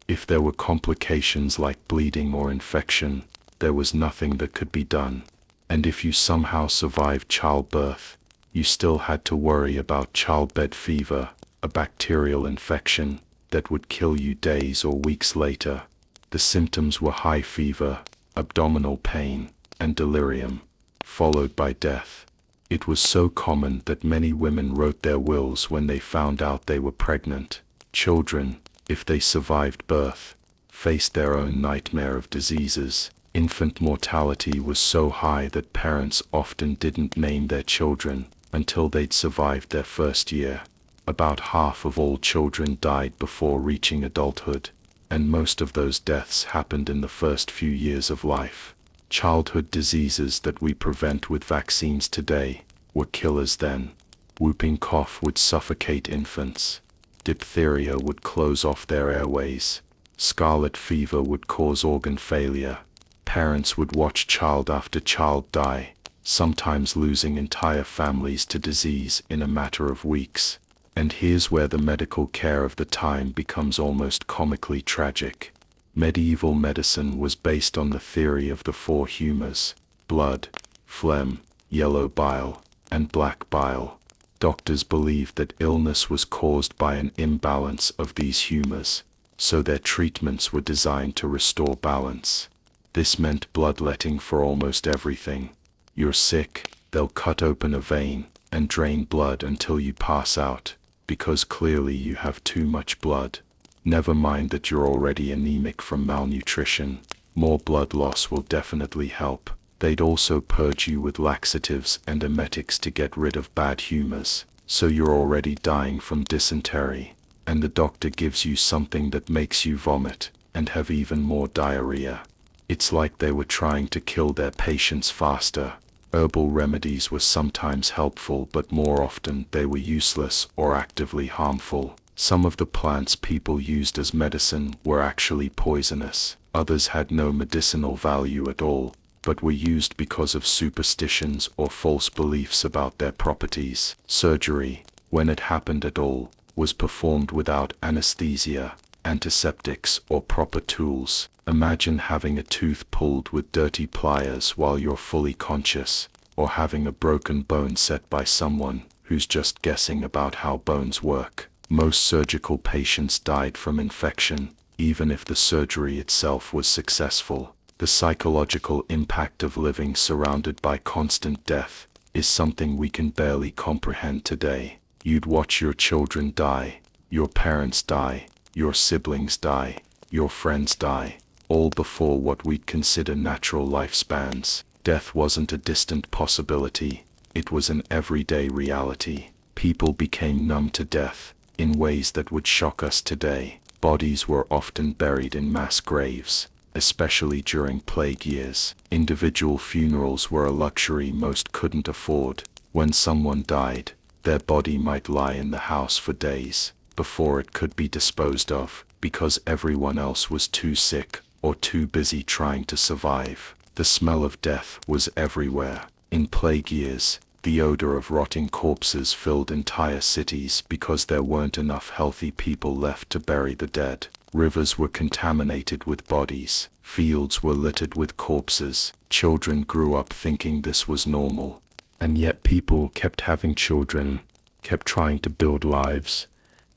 If there were complications like bleeding or infection, there was nothing that could be done. And if you somehow survived childbirth, you still had to worry about childbed fever, a bacterial infection that would kill you days or weeks later. The symptoms were high fever, abdominal pain, and delirium, followed by death. It was so common that many women wrote their wills when they found out they were pregnant. Children, if they survived birth, faced their own nightmare of diseases. Infant mortality was so high that parents often didn't name their children until they'd survived their first year. About half of all children died before reaching adulthood, and most of those deaths happened in the first few years of life. Childhood diseases that we prevent with vaccines today were killers then. Whooping cough would suffocate infants. Diphtheria would close off their airways. Scarlet fever would cause organ failure. Parents would watch child after child die, sometimes losing entire families to disease in a matter of weeks. And here's where the medical care of the time becomes almost comically tragic. Medieval medicine was based on the theory of the four humors: blood, phlegm, yellow bile, and black bile. Doctors believed that illness was caused by an imbalance of these humors, so their treatments were designed to restore balance. This meant bloodletting for almost everything. You're sick, they'll cut open a vein and drain blood until you pass out, because clearly you have too much blood. Never mind that you're already anemic from malnutrition. More blood loss will definitely help. They'd also purge you with laxatives and emetics to get rid of bad humors, so you're already dying from dysentery, and the doctor gives you something that makes you vomit and have even more diarrhea. It's like they were trying to kill their patients faster. Herbal remedies were sometimes helpful, but more often they were useless or actively harmful. Some of the plants people used as medicine were actually poisonous. Others had no medicinal value at all, but were used because of superstitions or false beliefs about their properties. Surgery, when it happened at all, was performed without anesthesia, antiseptics, or proper tools. Imagine having a tooth pulled with dirty pliers while you're fully conscious, or having a broken bone set by someone who's just guessing about how bones work. Most surgical patients died from infection, even if the surgery itself was successful. The psychological impact of living surrounded by constant death is something we can barely comprehend today. You'd watch your children die, your parents die, your siblings die, your friends die, all before what we'd consider natural lifespans. Death wasn't a distant possibility, it was an everyday reality. People became numb to death in ways that would shock us today. Bodies were often buried in mass graves, especially during plague years. Individual funerals were a luxury most couldn't afford. When someone died, their body might lie in the house for days before it could be disposed of, because everyone else was too sick or too busy trying to survive. The smell of death was everywhere. In plague years, the odor of rotting corpses filled entire cities because there weren't enough healthy people left to bury the dead. Rivers were contaminated with bodies. Fields were littered with corpses. Children grew up thinking this was normal. And yet people kept having children, kept trying to build lives,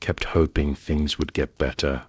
kept hoping things would get better.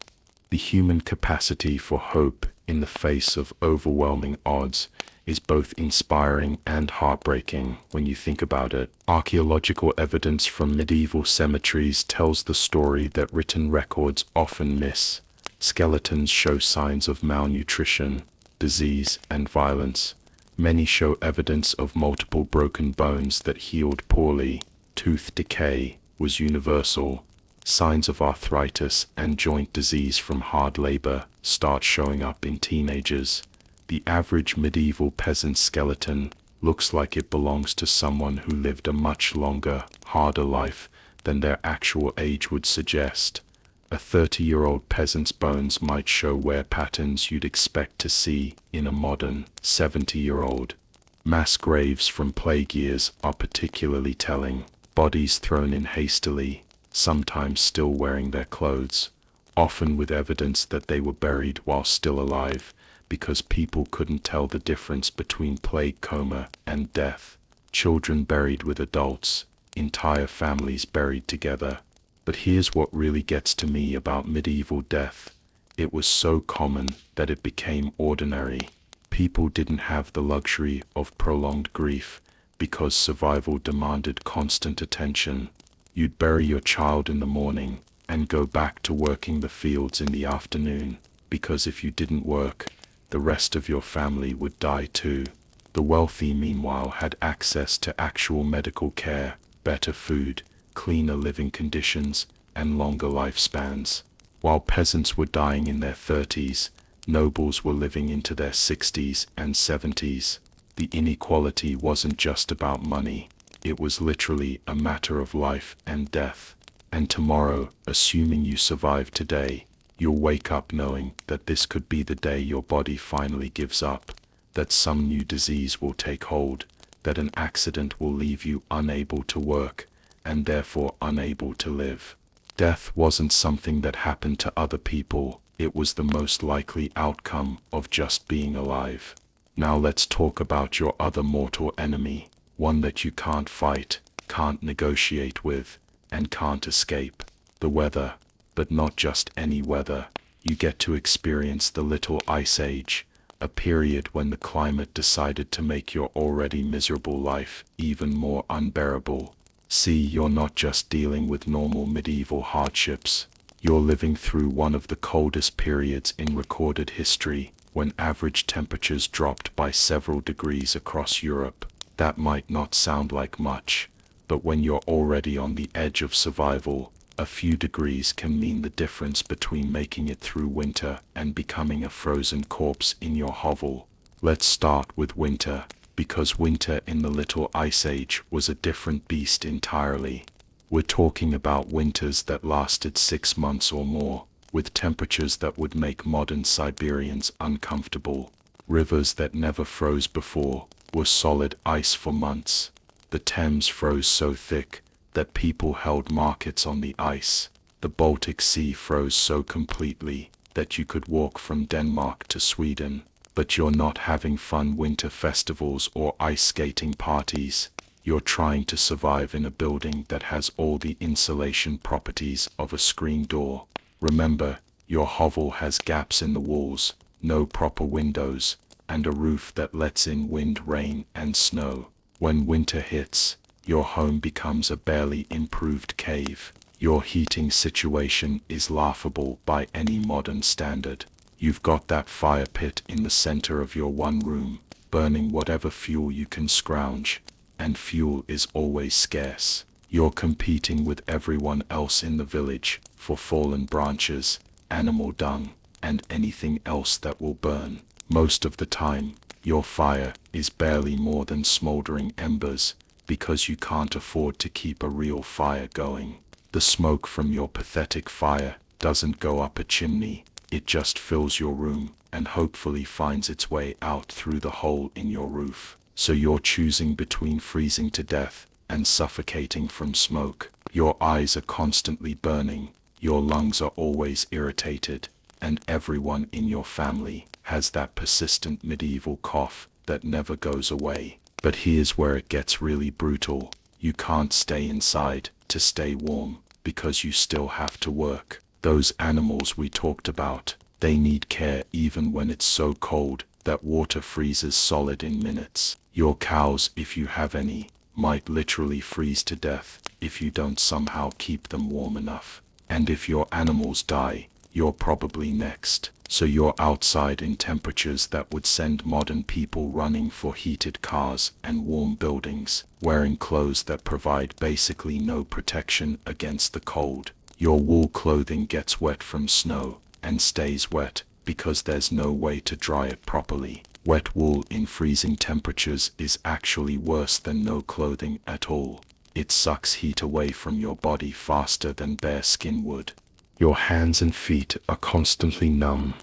The human capacity for hope in the face of overwhelming odds is both inspiring and heartbreaking when you think about it. Archaeological evidence from medieval cemeteries tells the story that written records often miss. Skeletons show signs of malnutrition, disease, and violence. Many show evidence of multiple broken bones that healed poorly. Tooth decay was universal. Signs of arthritis and joint disease from hard labor start showing up in teenagers. The average medieval peasant skeleton looks like it belongs to someone who lived a much longer, harder life than their actual age would suggest. A 30-year-old peasant's bones might show wear patterns you'd expect to see in a modern 70-year-old. Mass graves from plague years are particularly telling. Bodies thrown in hastily, sometimes still wearing their clothes, often with evidence that they were buried while still alive, because people couldn't tell the difference between plague coma and death. Children buried with adults, entire families buried together. But here's what really gets to me about medieval death. It was so common that it became ordinary. People didn't have the luxury of prolonged grief because survival demanded constant attention. You'd bury your child in the morning and go back to working the fields in the afternoon, because if you didn't work, the rest of your family would die too. The wealthy, meanwhile, had access to actual medical care, better food, cleaner living conditions, and longer lifespans. While peasants were dying in their 30s, nobles were living into their 60s and 70s. The inequality wasn't just about money. It was literally a matter of life and death. And tomorrow, assuming you survive today, you'll wake up knowing that this could be the day your body finally gives up, that some new disease will take hold, that an accident will leave you unable to work, and therefore unable to live. Death wasn't something that happened to other people, it was the most likely outcome of just being alive. Now let's talk about your other mortal enemy, one that you can't fight, can't negotiate with, and can't escape: the weather. But not just any weather. You get to experience the Little Ice Age, a period when the climate decided to make your already miserable life even more unbearable. See, you're not just dealing with normal medieval hardships. You're living through one of the coldest periods in recorded history, when average temperatures dropped by several degrees across Europe. That might not sound like much, but when you're already on the edge of survival, a few degrees can mean the difference between making it through winter and becoming a frozen corpse in your hovel. Let's start with winter, because winter in the Little Ice Age was a different beast entirely. We're talking about winters that lasted 6 months or more, with temperatures that would make modern Siberians uncomfortable. Rivers that never froze before were solid ice for months. The Thames froze so thick that people held markets on the ice. The Baltic Sea froze so completely that you could walk from Denmark to Sweden. But you're not having fun winter festivals or ice skating parties. You're trying to survive in a building that has all the insulation properties of a screen door. Remember, your hovel has gaps in the walls, no proper windows, and a roof that lets in wind, rain, and snow. When winter hits, your home becomes a barely improved cave. Your heating situation is laughable by any modern standard. You've got that fire pit in the center of your one room, burning whatever fuel you can scrounge, and fuel is always scarce. You're competing with everyone else in the village for fallen branches, animal dung, and anything else that will burn. Most of the time, your fire is barely more than smoldering embers, because you can't afford to keep a real fire going. The smoke from your pathetic fire doesn't go up a chimney, it just fills your room and hopefully finds its way out through the hole in your roof. So you're choosing between freezing to death and suffocating from smoke. Your eyes are constantly burning, your lungs are always irritated, and everyone in your family has that persistent medieval cough that never goes away. But here's where it gets really brutal. You can't stay inside to stay warm, because you still have to work. Those animals we talked about, they need care even when it's so cold that water freezes solid in minutes. Your cows, if you have any, might literally freeze to death if you don't somehow keep them warm enough. And if your animals die, you're probably next. So you're outside in temperatures that would send modern people running for heated cars and warm buildings, wearing clothes that provide basically no protection against the cold. Your wool clothing gets wet from snow and stays wet because there's no way to dry it properly. Wet wool in freezing temperatures is actually worse than no clothing at all. It sucks heat away from your body faster than bare skin would. Your hands and feet are constantly numb,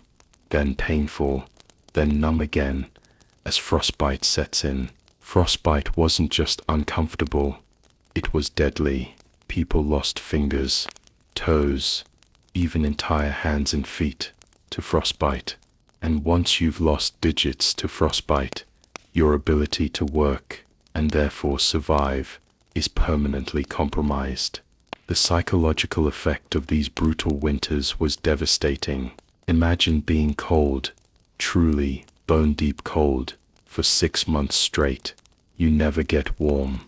then painful, then numb again, as frostbite sets in. Frostbite wasn't just uncomfortable, it was deadly. People lost fingers, toes, even entire hands and feet to frostbite. And once you've lost digits to frostbite, your ability to work, and therefore survive, is permanently compromised. The psychological effect of these brutal winters was devastating. Imagine being cold, truly bone-deep cold, for 6 months straight. You never get warm,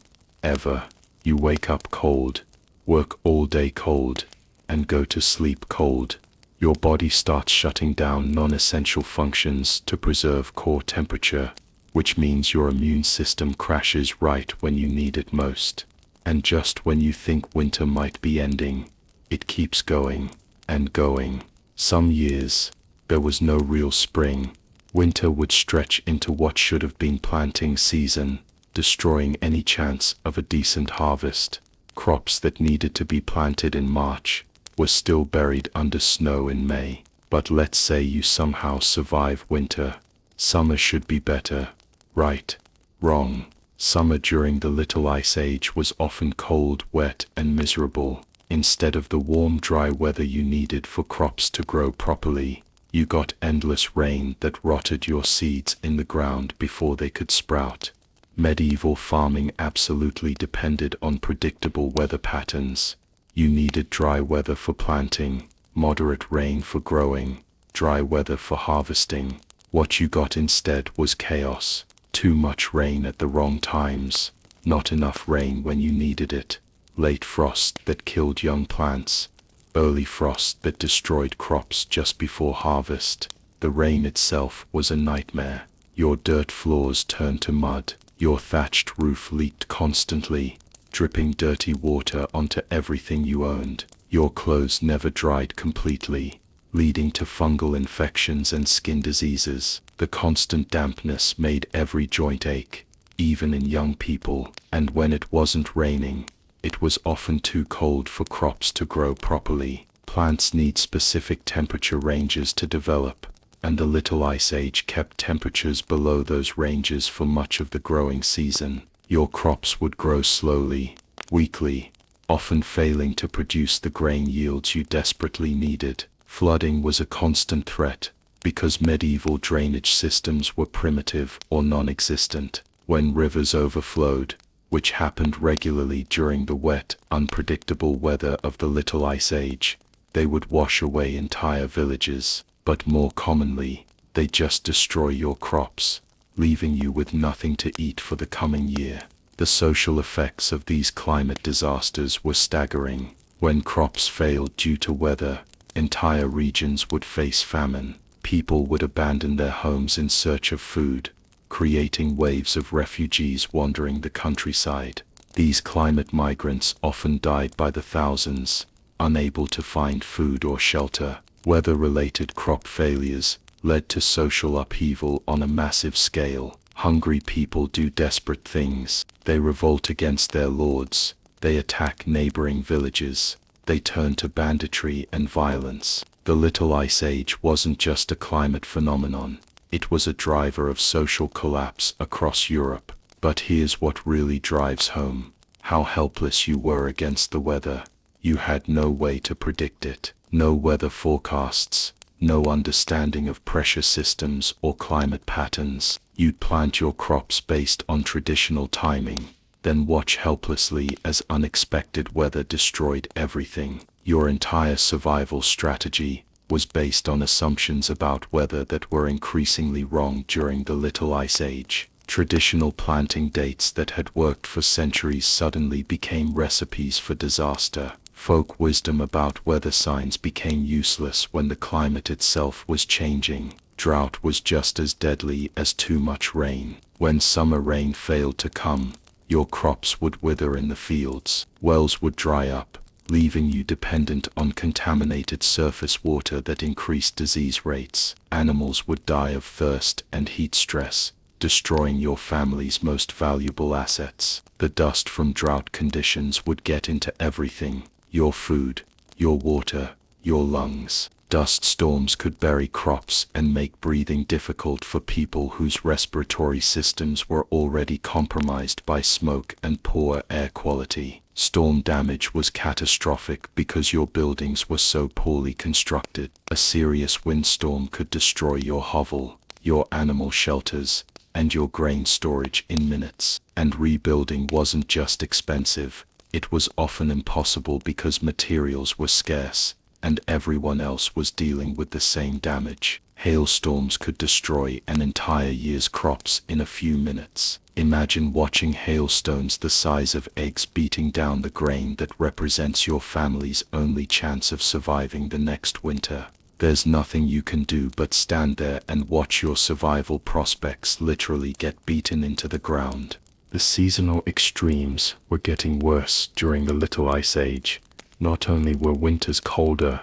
ever. You wake up cold, work all day cold, and go to sleep cold. Your body starts shutting down non-essential functions to preserve core temperature, which means your immune system crashes right when you need it most. And just when you think winter might be ending, it keeps going and going. Some years, there was no real spring. Winter would stretch into what should have been planting season, destroying any chance of a decent harvest. Crops that needed to be planted in March were still buried under snow in May. But let's say you somehow survive winter. Summer should be better. Right, wrong. Summer during the Little Ice Age was often cold, wet, and miserable. Instead of the warm, dry weather you needed for crops to grow properly, you got endless rain that rotted your seeds in the ground before they could sprout. Medieval farming absolutely depended on predictable weather patterns. You needed dry weather for planting, moderate rain for growing, dry weather for harvesting. What you got instead was chaos. Too much rain at the wrong times, not enough rain when you needed it, late frost that killed young plants, early frost that destroyed crops just before harvest. The rain itself was a nightmare. Your dirt floors turned to mud, your thatched roof leaked constantly, dripping dirty water onto everything you owned. Your clothes never dried completely, leading to fungal infections and skin diseases. The constant dampness made every joint ache, even in young people. And when it wasn't raining, it was often too cold for crops to grow properly. Plants need specific temperature ranges to develop, and the Little Ice Age kept temperatures below those ranges for much of the growing season. Your crops would grow slowly, weakly, often failing to produce the grain yields you desperately needed. Flooding was a constant threat, because medieval drainage systems were primitive or non-existent. When rivers overflowed, which happened regularly during the wet, unpredictable weather of the Little Ice Age, they would wash away entire villages. But more commonly, they just destroy your crops, leaving you with nothing to eat for the coming year. The social effects of these climate disasters were staggering. When crops failed due to weather, entire regions would face famine. People would abandon their homes in search of food, creating waves of refugees wandering the countryside. These climate migrants often died by the thousands, unable to find food or shelter. Weather-related crop failures led to social upheaval on a massive scale. Hungry people do desperate things. They revolt against their lords. They attack neighboring villages. They turn to banditry and violence. The Little Ice Age wasn't just a climate phenomenon. It was a driver of social collapse across Europe. But here's what really drives home: how helpless you were against the weather. You had no way to predict it. No weather forecasts, no understanding of pressure systems or climate patterns. You'd plant your crops based on traditional timing, then watch helplessly as unexpected weather destroyed everything. Your entire survival strategy was based on assumptions about weather that were increasingly wrong during the Little Ice Age. Traditional planting dates that had worked for centuries suddenly became recipes for disaster. Folk wisdom about weather signs became useless when the climate itself was changing. Drought was just as deadly as too much rain. When summer rain failed to come, your crops would wither in the fields. Wells would dry up, leaving you dependent on contaminated surface water that increased disease rates. Animals would die of thirst and heat stress, destroying your family's most valuable assets. The dust from drought conditions would get into everything: your food, your water, your lungs. Dust storms could bury crops and make breathing difficult for people whose respiratory systems were already compromised by smoke and poor air quality. Storm damage was catastrophic because your buildings were so poorly constructed. A serious windstorm could destroy your hovel, your animal shelters, and your grain storage in minutes. And rebuilding wasn't just expensive, it was often impossible because materials were scarce, and everyone else was dealing with the same damage. Hailstorms could destroy an entire year's crops in a few minutes. Imagine watching hailstones the size of eggs beating down the grain that represents your family's only chance of surviving the next winter. There's nothing you can do but stand there and watch your survival prospects literally get beaten into the ground. The seasonal extremes were getting worse during the Little Ice Age. Not only were winters colder,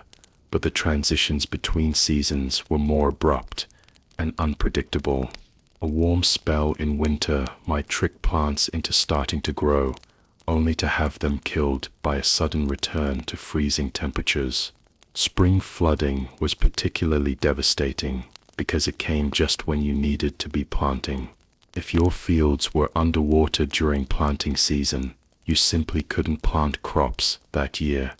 but the transitions between seasons were more abrupt and unpredictable. A warm spell in winter might trick plants into starting to grow, only to have them killed by a sudden return to freezing temperatures. Spring flooding was particularly devastating because it came just when you needed to be planting. If your fields were underwater during planting season, you simply couldn't plant crops that year.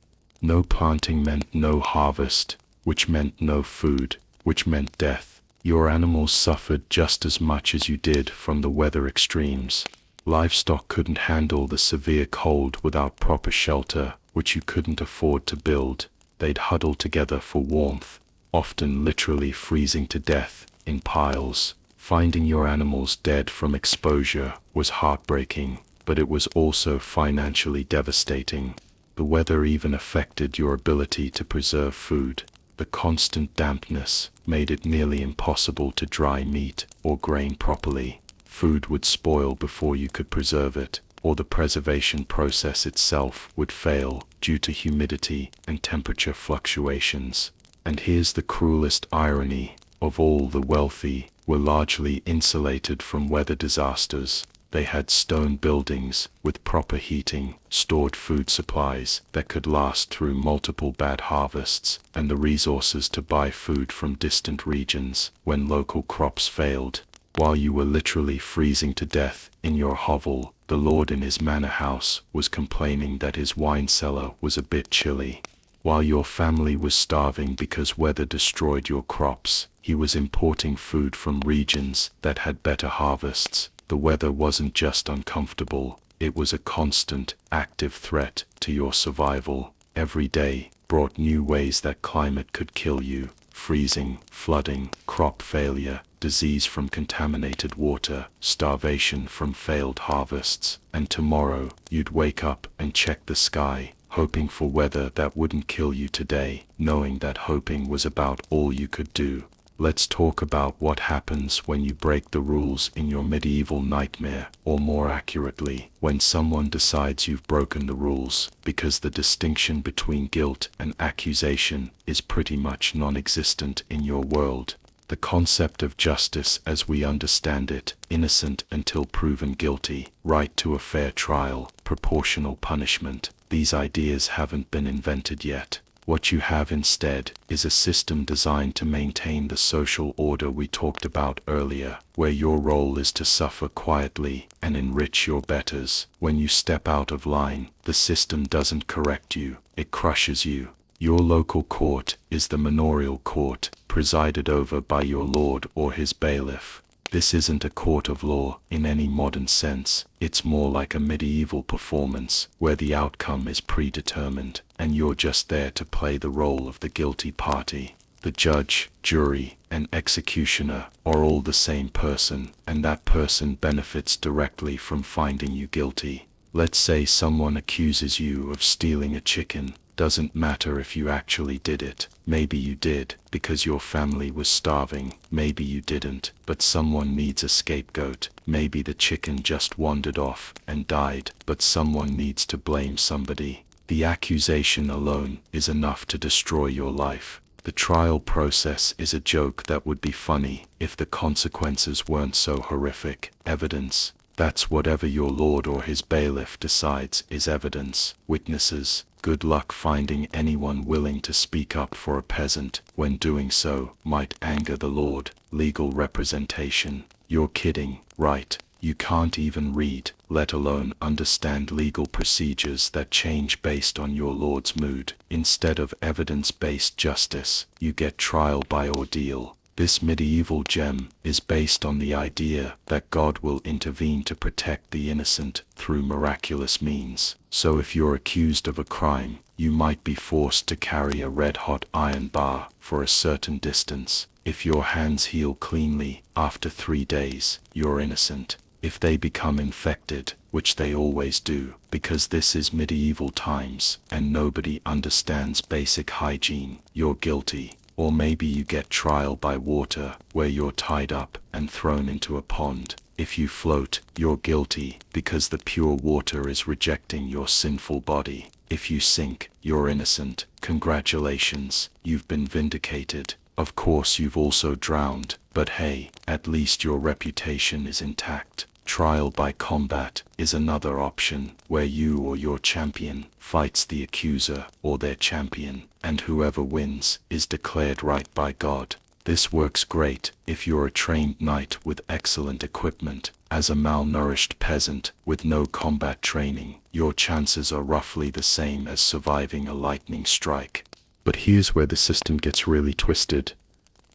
No planting meant no harvest, which meant no food, which meant death. Your animals suffered just as much as you did from the weather extremes. Livestock couldn't handle the severe cold without proper shelter, which you couldn't afford to build. They'd huddle together for warmth, often literally freezing to death in piles. Finding your animals dead from exposure was heartbreaking, but it was also financially devastating. The weather even affected your ability to preserve food. The constant dampness made it nearly impossible to dry meat or grain properly. Food would spoil before you could preserve it, or the preservation process itself would fail due to humidity and temperature fluctuations. And here's the cruelest irony of all: the wealthy were largely insulated from weather disasters. They had stone buildings with proper heating, stored food supplies that could last through multiple bad harvests, and the resources to buy food from distant regions when local crops failed. While you were literally freezing to death in your hovel, the lord in his manor house was complaining that his wine cellar was a bit chilly. While your family was starving because weather destroyed your crops, he was importing food from regions that had better harvests. The weather wasn't just uncomfortable, it was a constant, active threat to your survival. Every day brought new ways that climate could kill you: freezing, flooding, crop failure, disease from contaminated water, starvation from failed harvests. And tomorrow, you'd wake up and check the sky, hoping for weather that wouldn't kill you today, knowing that hoping was about all you could do. Let's talk about what happens when you break the rules in your medieval nightmare, or more accurately, when someone decides you've broken the rules, because the distinction between guilt and accusation is pretty much non-existent in your world. The concept of justice as we understand it: innocent until proven guilty, right to a fair trial, proportional punishment. These ideas haven't been invented yet. What you have instead is a system designed to maintain the social order we talked about earlier, where your role is to suffer quietly and enrich your betters. When you step out of line, the system doesn't correct you, it crushes you. Your local court is the manorial court, presided over by your lord or his bailiff. This isn't a court of law in any modern sense. It's more like a medieval performance where the outcome is predetermined, and you're just there to play the role of the guilty party. The judge, jury, and executioner are all the same person, and that person benefits directly from finding you guilty. Let's say someone accuses you of stealing a chicken. Doesn't matter if you actually did it. Maybe you did, because your family was starving. Maybe you didn't, but someone needs a scapegoat. Maybe the chicken just wandered off and died, but someone needs to blame somebody. The accusation alone is enough to destroy your life. The trial process is a joke that would be funny if the consequences weren't so horrific. Evidence. That's whatever your lord or his bailiff decides is evidence. Witnesses. Good luck finding anyone willing to speak up for a peasant when doing so might anger the lord. Legal representation. You're kidding, right? You can't even read, let alone understand legal procedures that change based on your lord's mood. Instead of evidence-based justice, you get trial by ordeal. This medieval gem is based on the idea that God will intervene to protect the innocent through miraculous means. So if you're accused of a crime, you might be forced to carry a red-hot iron bar for a certain distance. If your hands heal cleanly after 3 days, you're innocent. If they become infected, which they always do, because this is medieval times and nobody understands basic hygiene, you're guilty. Or maybe you get trial by water, where you're tied up and thrown into a pond. If you float, you're guilty, because the pure water is rejecting your sinful body. If you sink, you're innocent. Congratulations, you've been vindicated. Of course you've also drowned, but hey, at least your reputation is intact. Trial by combat is another option, where you or your champion fights the accuser or their champion, and whoever wins is declared right by God. This works great if you're a trained knight with excellent equipment. As a malnourished peasant with no combat training, your chances are roughly the same as surviving a lightning strike. But here's where the system gets really twisted.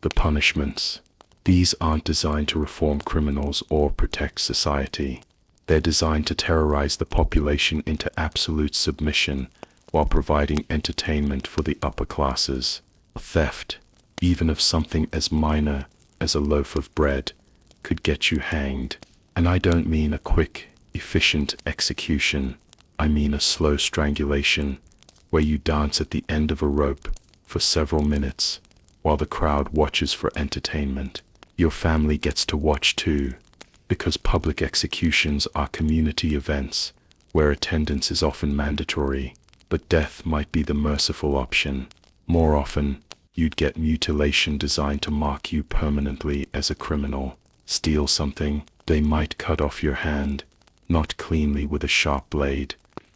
The punishments. These aren't designed to reform criminals or protect society. They're designed to terrorize the population into absolute submission while providing entertainment for the upper classes. Theft, even of something as minor as a loaf of bread, could get you hanged. And I don't mean a quick, efficient execution. I mean a slow strangulation, where you dance at the end of a rope for several minutes while the crowd watches for entertainment. Your family gets to watch too, because public executions are community events where attendance is often mandatory, but death might be the merciful option. More often, you'd get mutilation designed to mark you permanently as a criminal. Steal something, they might cut off your hand, not cleanly with a sharp blade,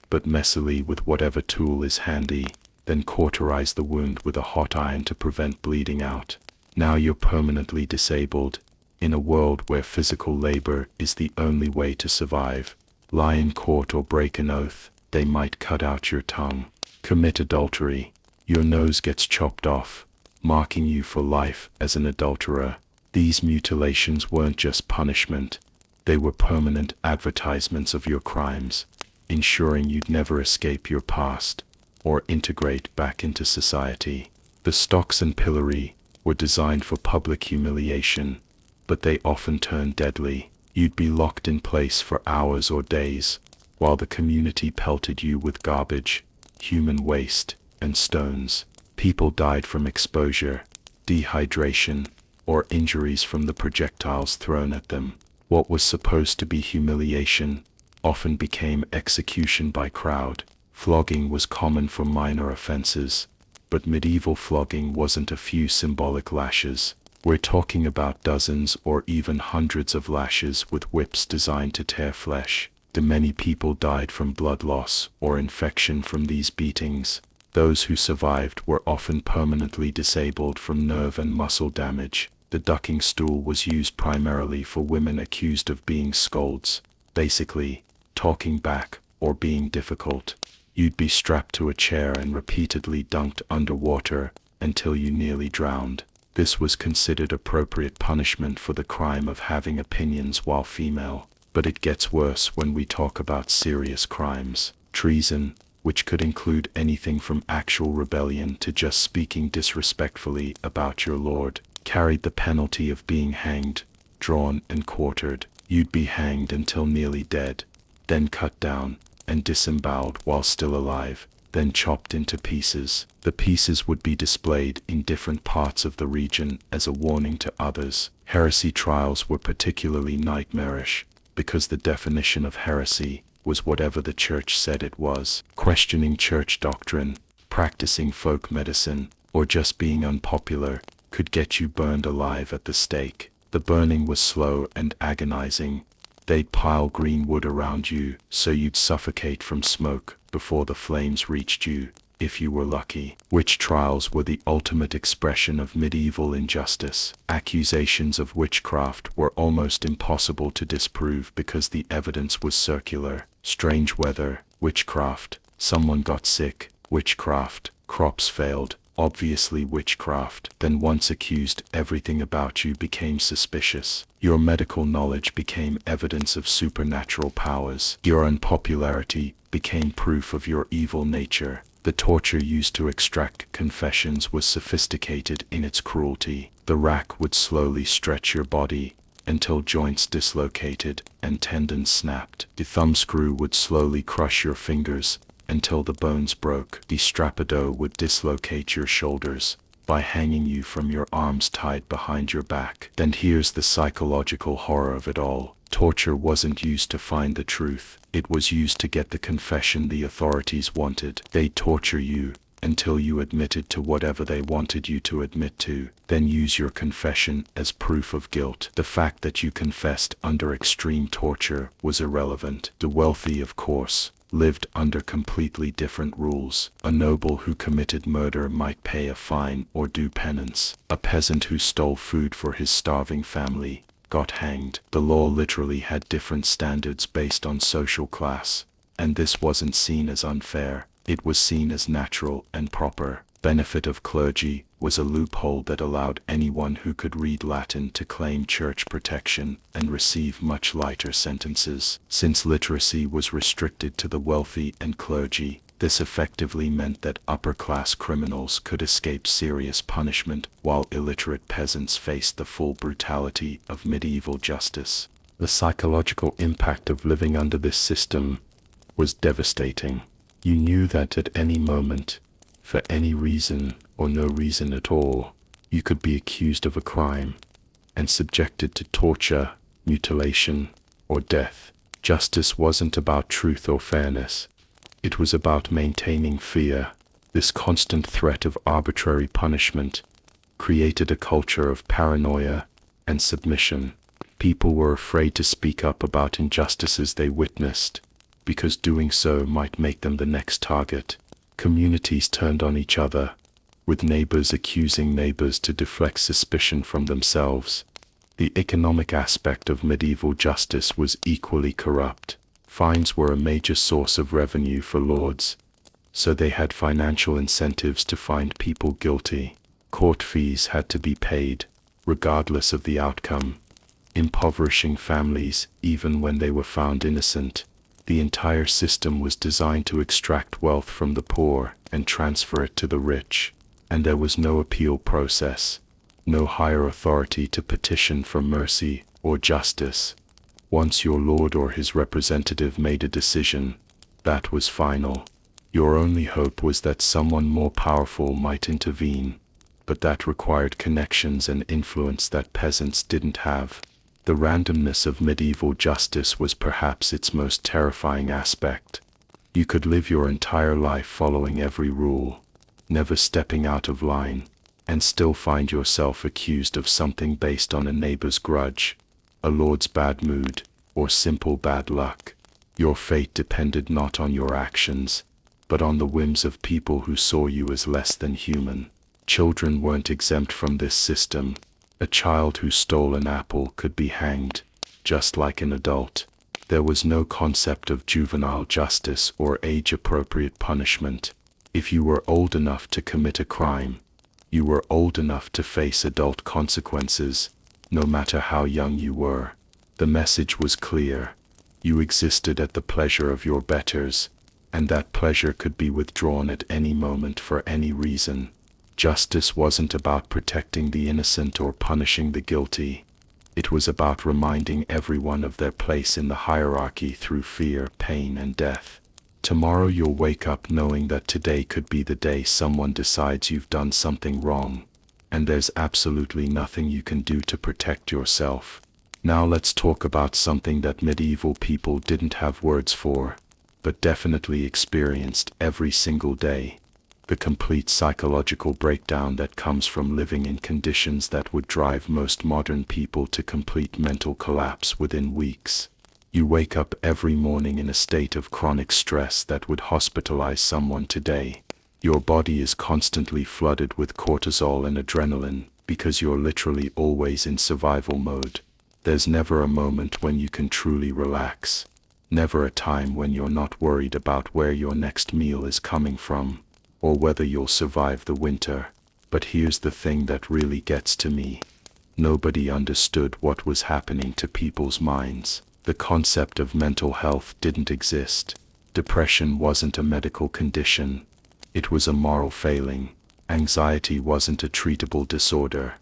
but messily with whatever tool is handy, then cauterize the wound with a hot iron to prevent bleeding out. Now you're permanently disabled, in a world where physical labor is the only way to survive. Lie in court or break an oath, they might cut out your tongue. Commit adultery, your nose gets chopped off, marking you for life as an adulterer. These mutilations weren't just punishment, they were permanent advertisements of your crimes, ensuring you'd never escape your past or integrate back into society. The stocks and pillory were designed for public humiliation, but they often turned deadly. You'd be locked in place for hours or days, while the community pelted you with garbage, human waste, and stones. People died from exposure, dehydration, or injuries from the projectiles thrown at them. What was supposed to be humiliation often became execution by crowd. Flogging was common for minor offenses, but medieval flogging wasn't a few symbolic lashes. We're talking about dozens or even hundreds of lashes with whips designed to tear flesh. Many people died from blood loss or infection from these beatings. Those who survived were often permanently disabled from nerve and muscle damage. The ducking stool was used primarily for women accused of being scolds, basically, talking back or being difficult. You'd be strapped to a chair and repeatedly dunked underwater until you nearly drowned. This was considered appropriate punishment for the crime of having opinions while female. But it gets worse when we talk about serious crimes. Treason, which could include anything from actual rebellion to just speaking disrespectfully about your lord, carried the penalty of being hanged, drawn, and quartered. You'd be hanged until nearly dead, then cut down and disemboweled while still alive, then chopped into pieces. The pieces would be displayed in different parts of the region as a warning to others. Heresy trials were particularly nightmarish, because the definition of heresy was whatever the church said it was. Questioning church doctrine, practicing folk medicine, or just being unpopular could get you burned alive at the stake. The burning was slow and agonizing. They'd pile green wood around you so you'd suffocate from smoke before the flames reached you, if you were lucky. Witch trials were the ultimate expression of medieval injustice. Accusations of witchcraft were almost impossible to disprove because the evidence was circular. Strange weather, witchcraft. Someone got sick, witchcraft. Crops failed, obviously witchcraft. Then once accused, everything about you became suspicious. Your medical knowledge became evidence of supernatural powers. Your unpopularity became proof of your evil nature. The torture used to extract confessions was sophisticated in its cruelty. The rack would slowly stretch your body until joints dislocated and tendons snapped. The thumbscrew would slowly crush your fingers until the bones broke. The strapado would dislocate your shoulders by hanging you from your arms tied behind your back. Then here's the psychological horror of it all. Torture wasn't used to find the truth. It was used to get the confession the authorities wanted. They'd torture you until you admitted to whatever they wanted you to admit to, then use your confession as proof of guilt. The fact that you confessed under extreme torture was irrelevant. The wealthy, of course, lived under completely different rules. A noble who committed murder might pay a fine or do penance. A peasant who stole food for his starving family got hanged. The law literally had different standards based on social class, and this wasn't seen as unfair. It was seen as natural and proper. Benefit of clergy was a loophole that allowed anyone who could read Latin to claim church protection and receive much lighter sentences. Since literacy was restricted to the wealthy and clergy, this effectively meant that upper-class criminals could escape serious punishment while illiterate peasants faced the full brutality of medieval justice. The psychological impact of living under this system was devastating. You knew that at any moment, for any reason or no reason at all, you could be accused of a crime and subjected to torture, mutilation, or death. Justice wasn't about truth or fairness. It was about maintaining fear. This constant threat of arbitrary punishment created a culture of paranoia and submission. People were afraid to speak up about injustices they witnessed, because doing so might make them the next target. Communities turned on each other, with neighbors accusing neighbors to deflect suspicion from themselves. The economic aspect of medieval justice was equally corrupt. Fines were a major source of revenue for lords, so they had financial incentives to find people guilty. Court fees had to be paid, regardless of the outcome, impoverishing families even when they were found innocent. The entire system was designed to extract wealth from the poor and transfer it to the rich, and there was no appeal process, no higher authority to petition for mercy or justice. Once your lord or his representative made a decision, that was final. Your only hope was that someone more powerful might intervene, but that required connections and influence that peasants didn't have. The randomness of medieval justice was perhaps its most terrifying aspect. You could live your entire life following every rule, never stepping out of line, and still find yourself accused of something based on a neighbor's grudge, a lord's bad mood, or simple bad luck. Your fate depended not on your actions, but on the whims of people who saw you as less than human. Children weren't exempt from this system. A child who stole an apple could be hanged, just like an adult. There was no concept of juvenile justice or age-appropriate punishment. If you were old enough to commit a crime, you were old enough to face adult consequences, no matter how young you were. The message was clear. You existed at the pleasure of your betters, and that pleasure could be withdrawn at any moment for any reason. Justice wasn't about protecting the innocent or punishing the guilty. It was about reminding everyone of their place in the hierarchy through fear, pain, and death. Tomorrow you'll wake up knowing that today could be the day someone decides you've done something wrong, and there's absolutely nothing you can do to protect yourself. Now let's talk about something that medieval people didn't have words for, but definitely experienced every single day. The complete psychological breakdown that comes from living in conditions that would drive most modern people to complete mental collapse within weeks. You wake up every morning in a state of chronic stress that would hospitalize someone today. Your body is constantly flooded with cortisol and adrenaline because you're literally always in survival mode. There's never a moment when you can truly relax. Never a time when you're not worried about where your next meal is coming from, or whether you'll survive the winter. But here's the thing that really gets to me. Nobody understood what was happening to people's minds. The concept of mental health didn't exist. Depression wasn't a medical condition. It was a moral failing. Anxiety wasn't a treatable disorder.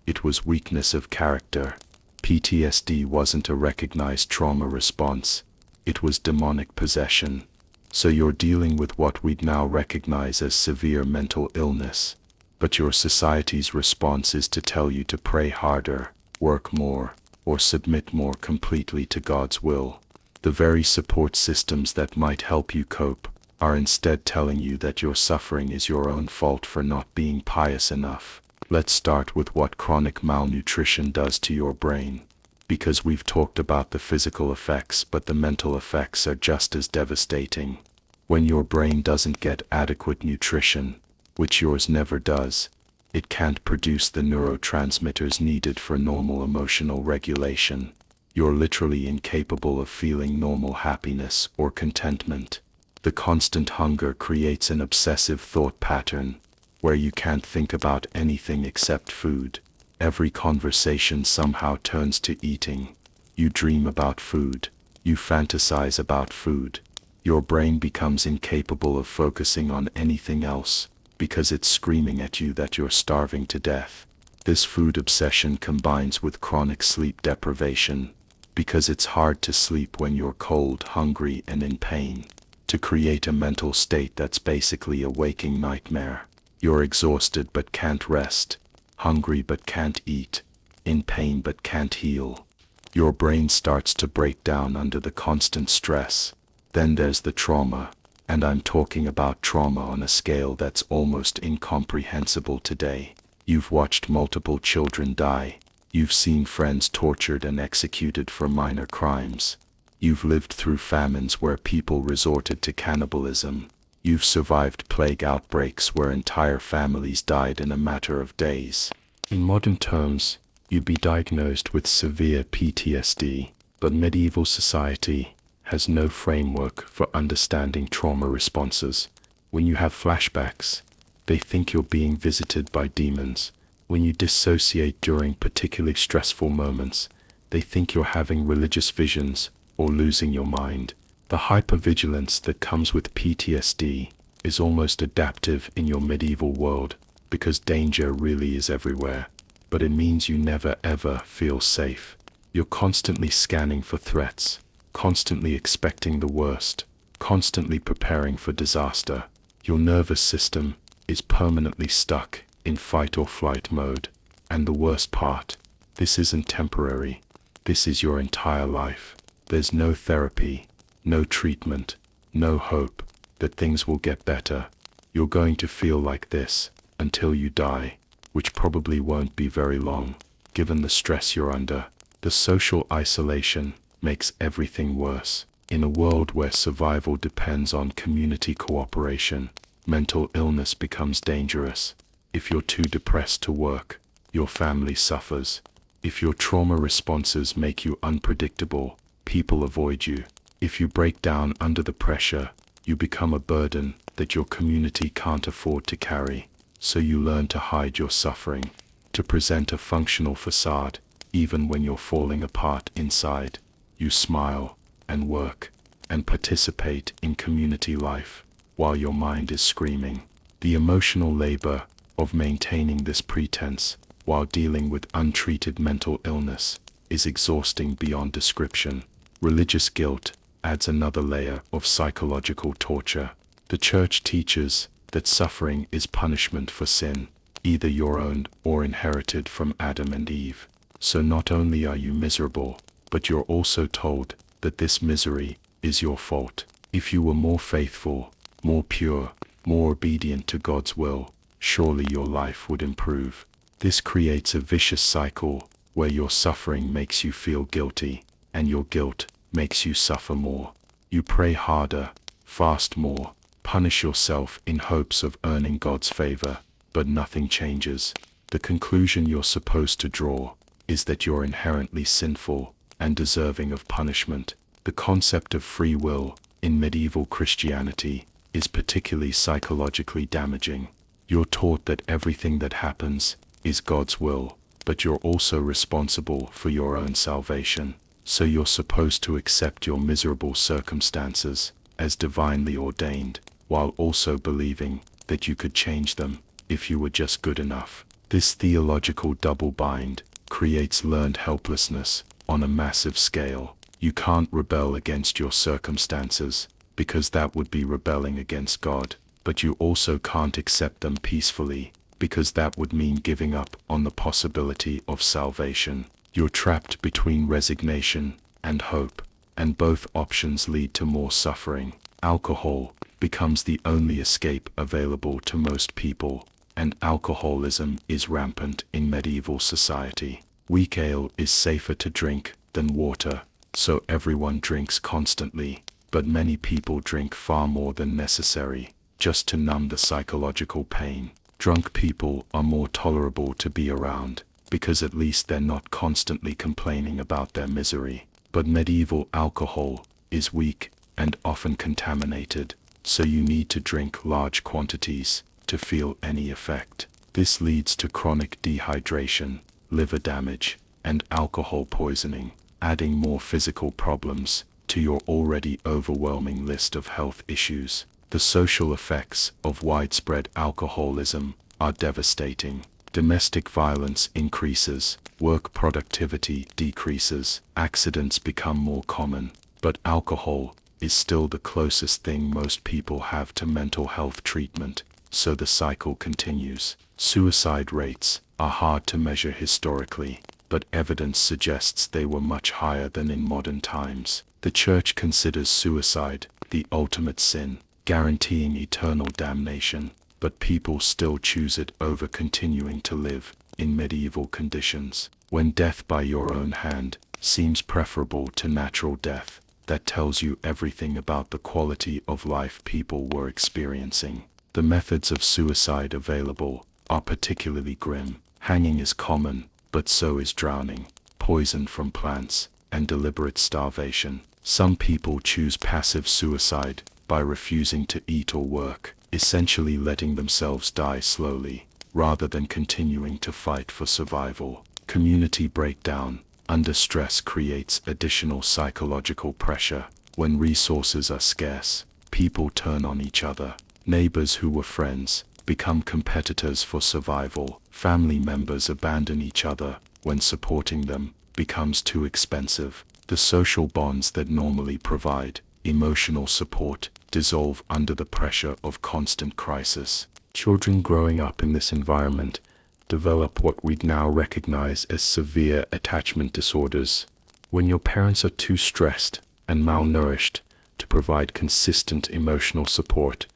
It was weakness of character. PTSD wasn't a recognized trauma response. It was demonic possession. So you're dealing with what we'd now recognize as severe mental illness. But your society's response is to tell you to pray harder, work more, or submit more completely to God's will. The very support systems that might help you cope are instead telling you that your suffering is your own fault for not being pious enough. Let's start with what chronic malnutrition does to your brain. Because we've talked about the physical effects, but the mental effects are just as devastating. When your brain doesn't get adequate nutrition, which yours never does, it can't produce the neurotransmitters needed for normal emotional regulation. You're literally incapable of feeling normal happiness or contentment. The constant hunger creates an obsessive thought pattern, where you can't think about anything except food. Every conversation somehow turns to eating. You dream about food. You fantasize about food. Your brain becomes incapable of focusing on anything else, because it's screaming at you that you're starving to death. This food obsession combines with chronic sleep deprivation, because it's hard to sleep when you're cold, hungry, and in pain, to create a mental state that's basically a waking nightmare. You're exhausted but can't rest, hungry but can't eat, in pain but can't heal. Your brain starts to break down under the constant stress. Then there's the trauma, and I'm talking about trauma on a scale that's almost incomprehensible today. You've watched multiple children die. You've seen friends tortured and executed for minor crimes. You've lived through famines where people resorted to cannibalism. You've survived plague outbreaks where entire families died in a matter of days. In modern terms, you'd be diagnosed with severe PTSD, but medieval society has no framework for understanding trauma responses. When you have flashbacks, they think you're being visited by demons. When you dissociate during particularly stressful moments, they think you're having religious visions or losing your mind. The hypervigilance that comes with PTSD is almost adaptive in your medieval world, because danger really is everywhere, but it means you never ever feel safe. You're constantly scanning for threats, constantly expecting the worst, constantly preparing for disaster. Your nervous system is permanently stuck in fight or flight mode. And the worst part, this isn't temporary. This is your entire life. There's no therapy, no treatment, no hope that things will get better. You're going to feel like this until you die, which probably won't be very long, given the stress you're under. The social isolation makes everything worse. In a world where survival depends on community cooperation, mental illness becomes dangerous. If you're too depressed to work, your family suffers. If your trauma responses make you unpredictable, people avoid you. If you break down under the pressure, you become a burden that your community can't afford to carry. So you learn to hide your suffering, to present a functional facade, even when you're falling apart inside. You smile and work and participate in community life while your mind is screaming. The emotional labor of maintaining this pretense while dealing with untreated mental illness is exhausting beyond description. Religious guilt adds another layer of psychological torture. The church teaches that suffering is punishment for sin, either your own or inherited from Adam and Eve. So not only are you miserable, but you're also told that this misery is your fault. If you were more faithful, more pure, more obedient to God's will, surely your life would improve. This creates a vicious cycle where your suffering makes you feel guilty, and your guilt makes you suffer more. You pray harder, fast more, punish yourself in hopes of earning God's favor, but nothing changes. The conclusion you're supposed to draw is that you're inherently sinful and deserving of punishment. The concept of free will in medieval Christianity is particularly psychologically damaging. You're taught that everything that happens is God's will, but you're also responsible for your own salvation. So you're supposed to accept your miserable circumstances as divinely ordained, while also believing that you could change them if you were just good enough. This theological double bind creates learned helplessness on a massive scale. You can't rebel against your circumstances, because that would be rebelling against God, but you also can't accept them peacefully, because that would mean giving up on the possibility of salvation. You're trapped between resignation and hope, and both options lead to more suffering. Alcohol becomes the only escape available to most people, and alcoholism is rampant in medieval society. Weak ale is safer to drink than water, so everyone drinks constantly, but many people drink far more than necessary, just to numb the psychological pain. Drunk people are more tolerable to be around, because at least they're not constantly complaining about their misery. But medieval alcohol is weak and often contaminated, so you need to drink large quantities to feel any effect. This leads to chronic dehydration, liver damage, and alcohol poisoning, adding more physical problems to your already overwhelming list of health issues. The social effects of widespread alcoholism are devastating. Domestic violence increases, work productivity decreases, accidents become more common, but alcohol is still the closest thing most people have to mental health treatment, so the cycle continues. Suicide rates are hard to measure historically, but evidence suggests they were much higher than in modern times. The Church considers suicide the ultimate sin, guaranteeing eternal damnation, but people still choose it over continuing to live in medieval conditions. When death by your own hand seems preferable to natural death, that tells you everything about the quality of life people were experiencing. The methods of suicide available are particularly grim. Hanging is common, but so is drowning, poison from plants, and deliberate starvation. Some people choose passive suicide by refusing to eat or work, essentially letting themselves die slowly, rather than continuing to fight for survival. Community breakdown under stress creates additional psychological pressure. When resources are scarce, people turn on each other. Neighbors who were friends become competitors for survival. Family members abandon each other when supporting them becomes too expensive. The social bonds that normally provide emotional support dissolve under the pressure of constant crisis. Children growing up in this environment develop what we'd now recognize as severe attachment disorders. When your parents are too stressed and malnourished to provide consistent emotional support,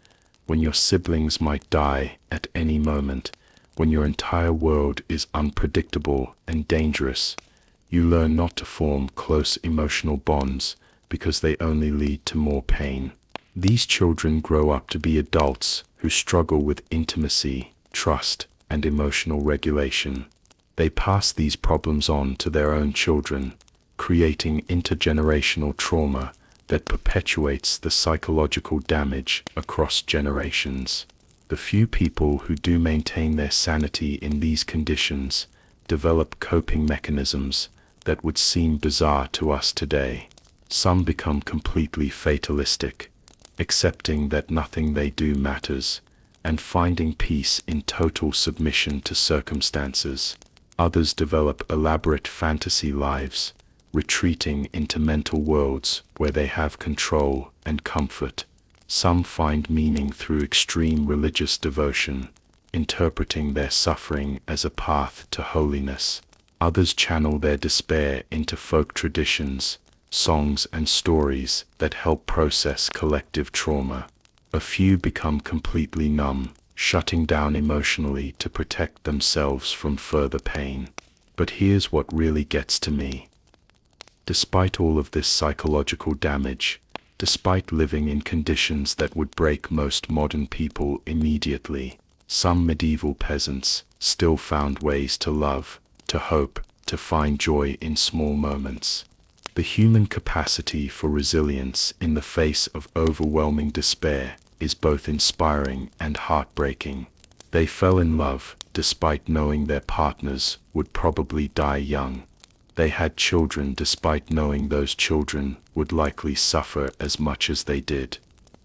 when your siblings might die at any moment, when your entire world is unpredictable and dangerous, you learn not to form close emotional bonds because they only lead to more pain. These children grow up to be adults who struggle with intimacy, trust, and emotional regulation. They pass these problems on to their own children, creating intergenerational trauma that perpetuates the psychological damage across generations. The few people who do maintain their sanity in these conditions develop coping mechanisms that would seem bizarre to us today. Some become completely fatalistic, accepting that nothing they do matters, and finding peace in total submission to circumstances. Others develop elaborate fantasy lives, retreating into mental worlds where they have control and comfort. Some find meaning through extreme religious devotion, interpreting their suffering as a path to holiness. Others channel their despair into folk traditions, songs and stories that help process collective trauma. A few become completely numb, shutting down emotionally to protect themselves from further pain. But here's what really gets to me. Despite all of this psychological damage, despite living in conditions that would break most modern people immediately, some medieval peasants still found ways to love, to hope, to find joy in small moments. The human capacity for resilience in the face of overwhelming despair is both inspiring and heartbreaking. They fell in love despite knowing their partners would probably die young. They had children despite knowing those children would likely suffer as much as they did.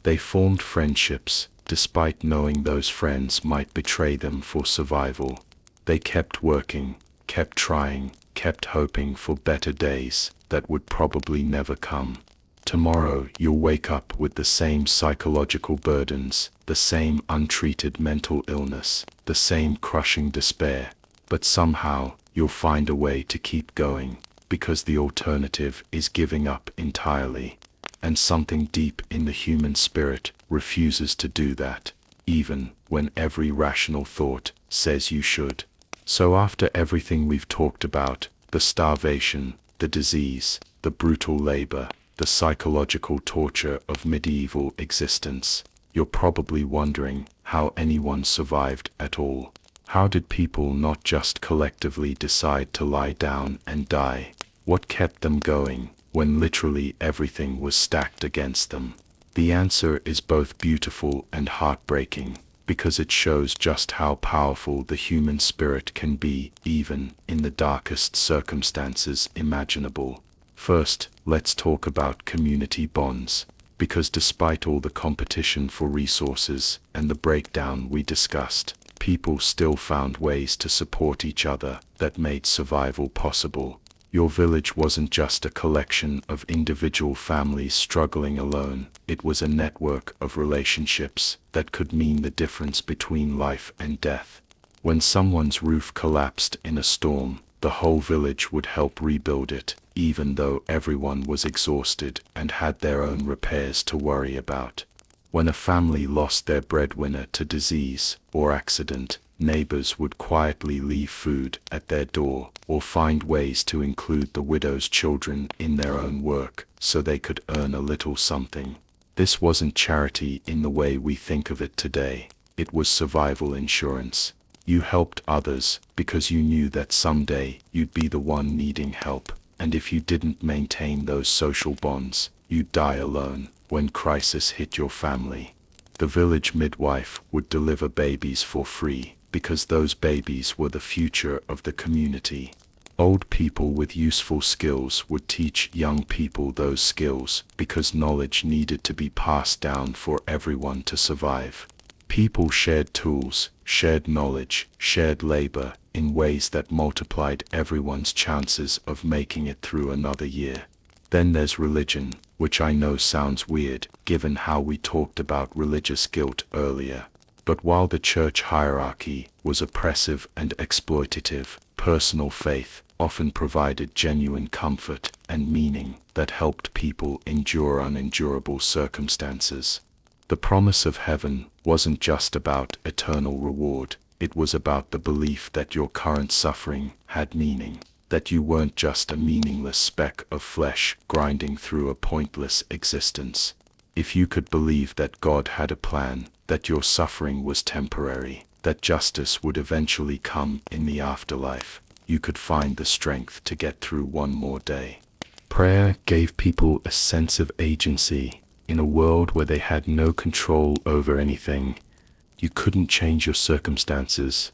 They formed friendships despite knowing those friends might betray them for survival. They kept working, kept trying, kept hoping for better days that would probably never come. Tomorrow you'll wake up with the same psychological burdens, the same untreated mental illness, the same crushing despair, but somehow you'll find a way to keep going, because the alternative is giving up entirely. And something deep in the human spirit refuses to do that, even when every rational thought says you should. So after everything we've talked about, the starvation, the disease, the brutal labor, the psychological torture of medieval existence, you're probably wondering how anyone survived at all. How did people not just collectively decide to lie down and die? What kept them going when literally everything was stacked against them? The answer is both beautiful and heartbreaking, because it shows just how powerful the human spirit can be, even in the darkest circumstances imaginable. First, let's talk about community bonds, because despite all the competition for resources and the breakdown we discussed, people still found ways to support each other that made survival possible. Your village wasn't just a collection of individual families struggling alone, it was a network of relationships that could mean the difference between life and death. When someone's roof collapsed in a storm, the whole village would help rebuild it, even though everyone was exhausted and had their own repairs to worry about. When a family lost their breadwinner to disease or accident, neighbors would quietly leave food at their door or find ways to include the widow's children in their own work so they could earn a little something. This wasn't charity in the way we think of it today. It was survival insurance. You helped others because you knew that someday you'd be the one needing help, and if you didn't maintain those social bonds, you'd die alone when crisis hit your family. The village midwife would deliver babies for free, because those babies were the future of the community. Old people with useful skills would teach young people those skills, because knowledge needed to be passed down for everyone to survive. People shared tools, shared knowledge, shared labor in ways that multiplied everyone's chances of making it through another year. Then there's religion, which I know sounds weird, given how we talked about religious guilt earlier. But while the church hierarchy was oppressive and exploitative, personal faith often provided genuine comfort and meaning that helped people endure unendurable circumstances. The promise of heaven wasn't just about eternal reward, it was about the belief that your current suffering had meaning, that you weren't just a meaningless speck of flesh grinding through a pointless existence. If you could believe that God had a plan, that your suffering was temporary, that justice would eventually come in the afterlife, you could find the strength to get through one more day. Prayer gave people a sense of agency. In a world where they had no control over anything, you couldn't change your circumstances,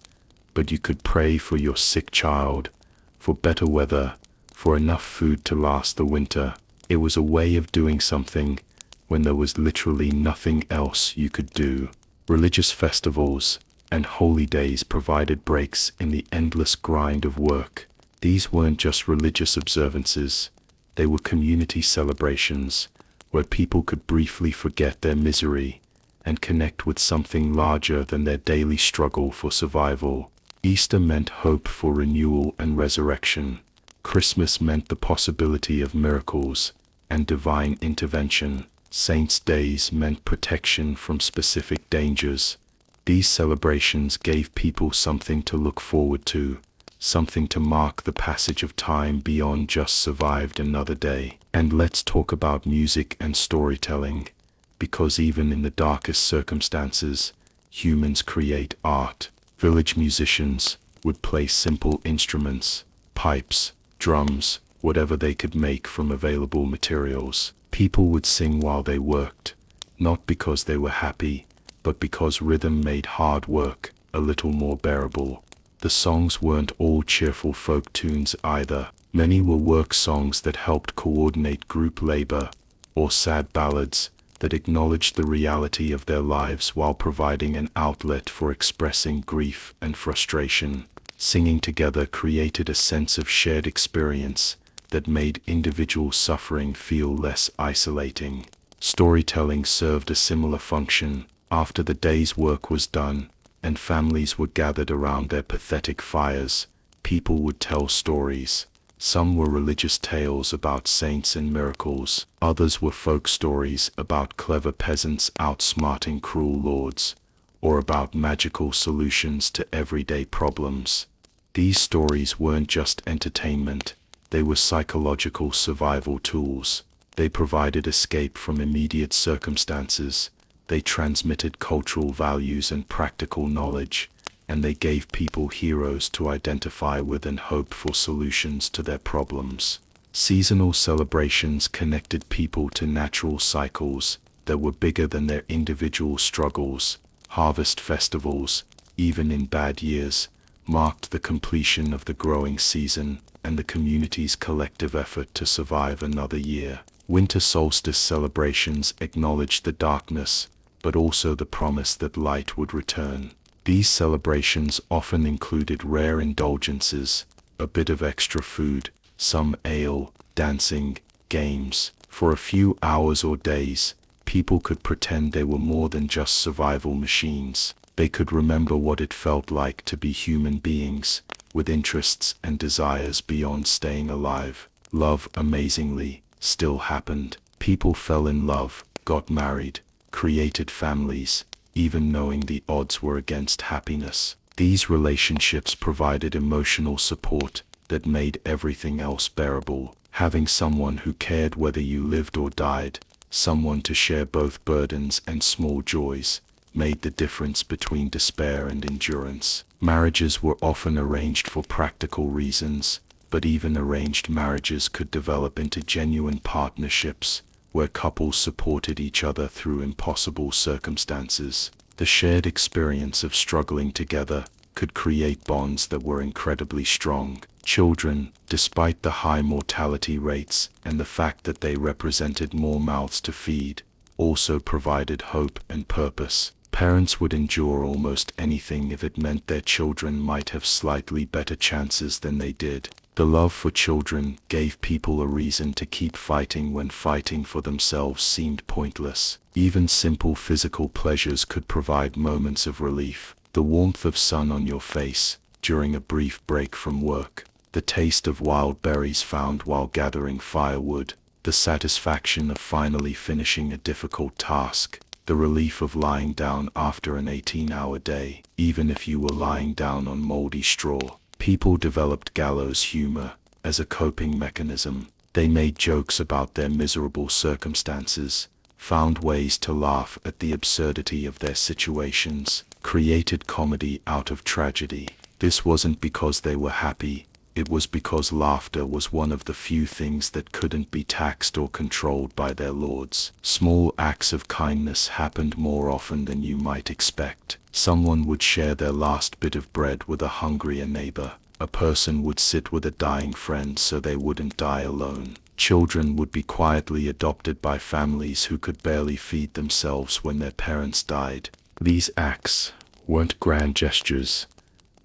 but you could pray for your sick child, for better weather, for enough food to last the winter. It was a way of doing something when there was literally nothing else you could do. Religious festivals and holy days provided breaks in the endless grind of work. These weren't just religious observances, they were community celebrations, where people could briefly forget their misery and connect with something larger than their daily struggle for survival. Easter meant hope for renewal and resurrection. Christmas meant the possibility of miracles and divine intervention. Saints' days meant protection from specific dangers. These celebrations gave people something to look forward to, something to mark the passage of time beyond just survived another day. And let's talk about music and storytelling, because even in the darkest circumstances, humans create art. Village musicians would play simple instruments, pipes, drums, whatever they could make from available materials. People would sing while they worked, not because they were happy, but because rhythm made hard work a little more bearable. The songs weren't all cheerful folk tunes either. Many were work songs that helped coordinate group labor, or sad ballads that acknowledged the reality of their lives while providing an outlet for expressing grief and frustration. Singing together created a sense of shared experience that made individual suffering feel less isolating. Storytelling served a similar function. After the day's work was done, and families were gathered around their pathetic fires, people would tell stories. Some were religious tales about saints and miracles. Others were folk stories about clever peasants outsmarting cruel lords, or about magical solutions to everyday problems. These stories weren't just entertainment, they were psychological survival tools. They provided escape from immediate circumstances. They transmitted cultural values and practical knowledge, and they gave people heroes to identify with and hope for solutions to their problems. Seasonal celebrations connected people to natural cycles that were bigger than their individual struggles. Harvest festivals, even in bad years, marked the completion of the growing season and the community's collective effort to survive another year. Winter solstice celebrations acknowledged the darkness, but also the promise that light would return. These celebrations often included rare indulgences, a bit of extra food, some ale, dancing, games. For a few hours or days, people could pretend they were more than just survival machines. They could remember what it felt like to be human beings, with interests and desires beyond staying alive. Love, amazingly, still happened. People fell in love, got married, created families, even knowing the odds were against happiness. These relationships provided emotional support that made everything else bearable. Having someone who cared whether you lived or died, someone to share both burdens and small joys, made the difference between despair and endurance. Marriages were often arranged for practical reasons, but even arranged marriages could develop into genuine partnerships, where couples supported each other through impossible circumstances. The shared experience of struggling together could create bonds that were incredibly strong. Children, despite the high mortality rates and the fact that they represented more mouths to feed, also provided hope and purpose. Parents would endure almost anything if it meant their children might have slightly better chances than they did. The love for children gave people a reason to keep fighting when fighting for themselves seemed pointless. Even simple physical pleasures could provide moments of relief. The warmth of sun on your face during a brief break from work, the taste of wild berries found while gathering firewood, the satisfaction of finally finishing a difficult task, the relief of lying down after an 18-hour day, even if you were lying down on moldy straw. People developed gallows humor as a coping mechanism. They made jokes about their miserable circumstances, found ways to laugh at the absurdity of their situations, created comedy out of tragedy. This wasn't because they were happy, it was because laughter was one of the few things that couldn't be taxed or controlled by their lords. Small acts of kindness happened more often than you might expect. Someone would share their last bit of bread with a hungrier neighbor. A person would sit with a dying friend so they wouldn't die alone. Children would be quietly adopted by families who could barely feed themselves when their parents died. These acts weren't grand gestures.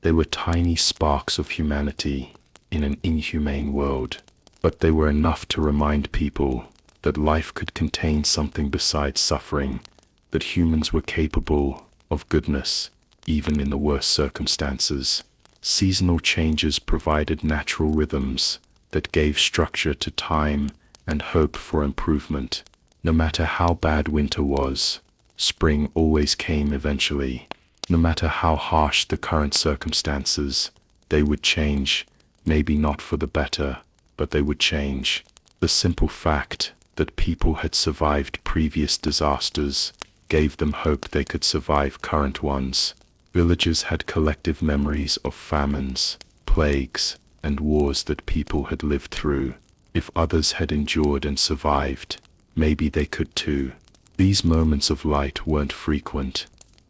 They were tiny sparks of humanity in an inhumane world, but they were enough to remind people that life could contain something besides suffering, that humans were capable of goodness, even in the worst circumstances. Seasonal changes provided natural rhythms that gave structure to time and hope for improvement. No matter how bad winter was, spring always came eventually. No matter how harsh the current circumstances, they would change, maybe not for the better, but they would change. The simple fact that people had survived previous disasters gave them hope they could survive current ones. Villages had collective memories of famines, plagues, and wars that people had lived through. If others had endured and survived, maybe they could too. These moments of light weren't frequent,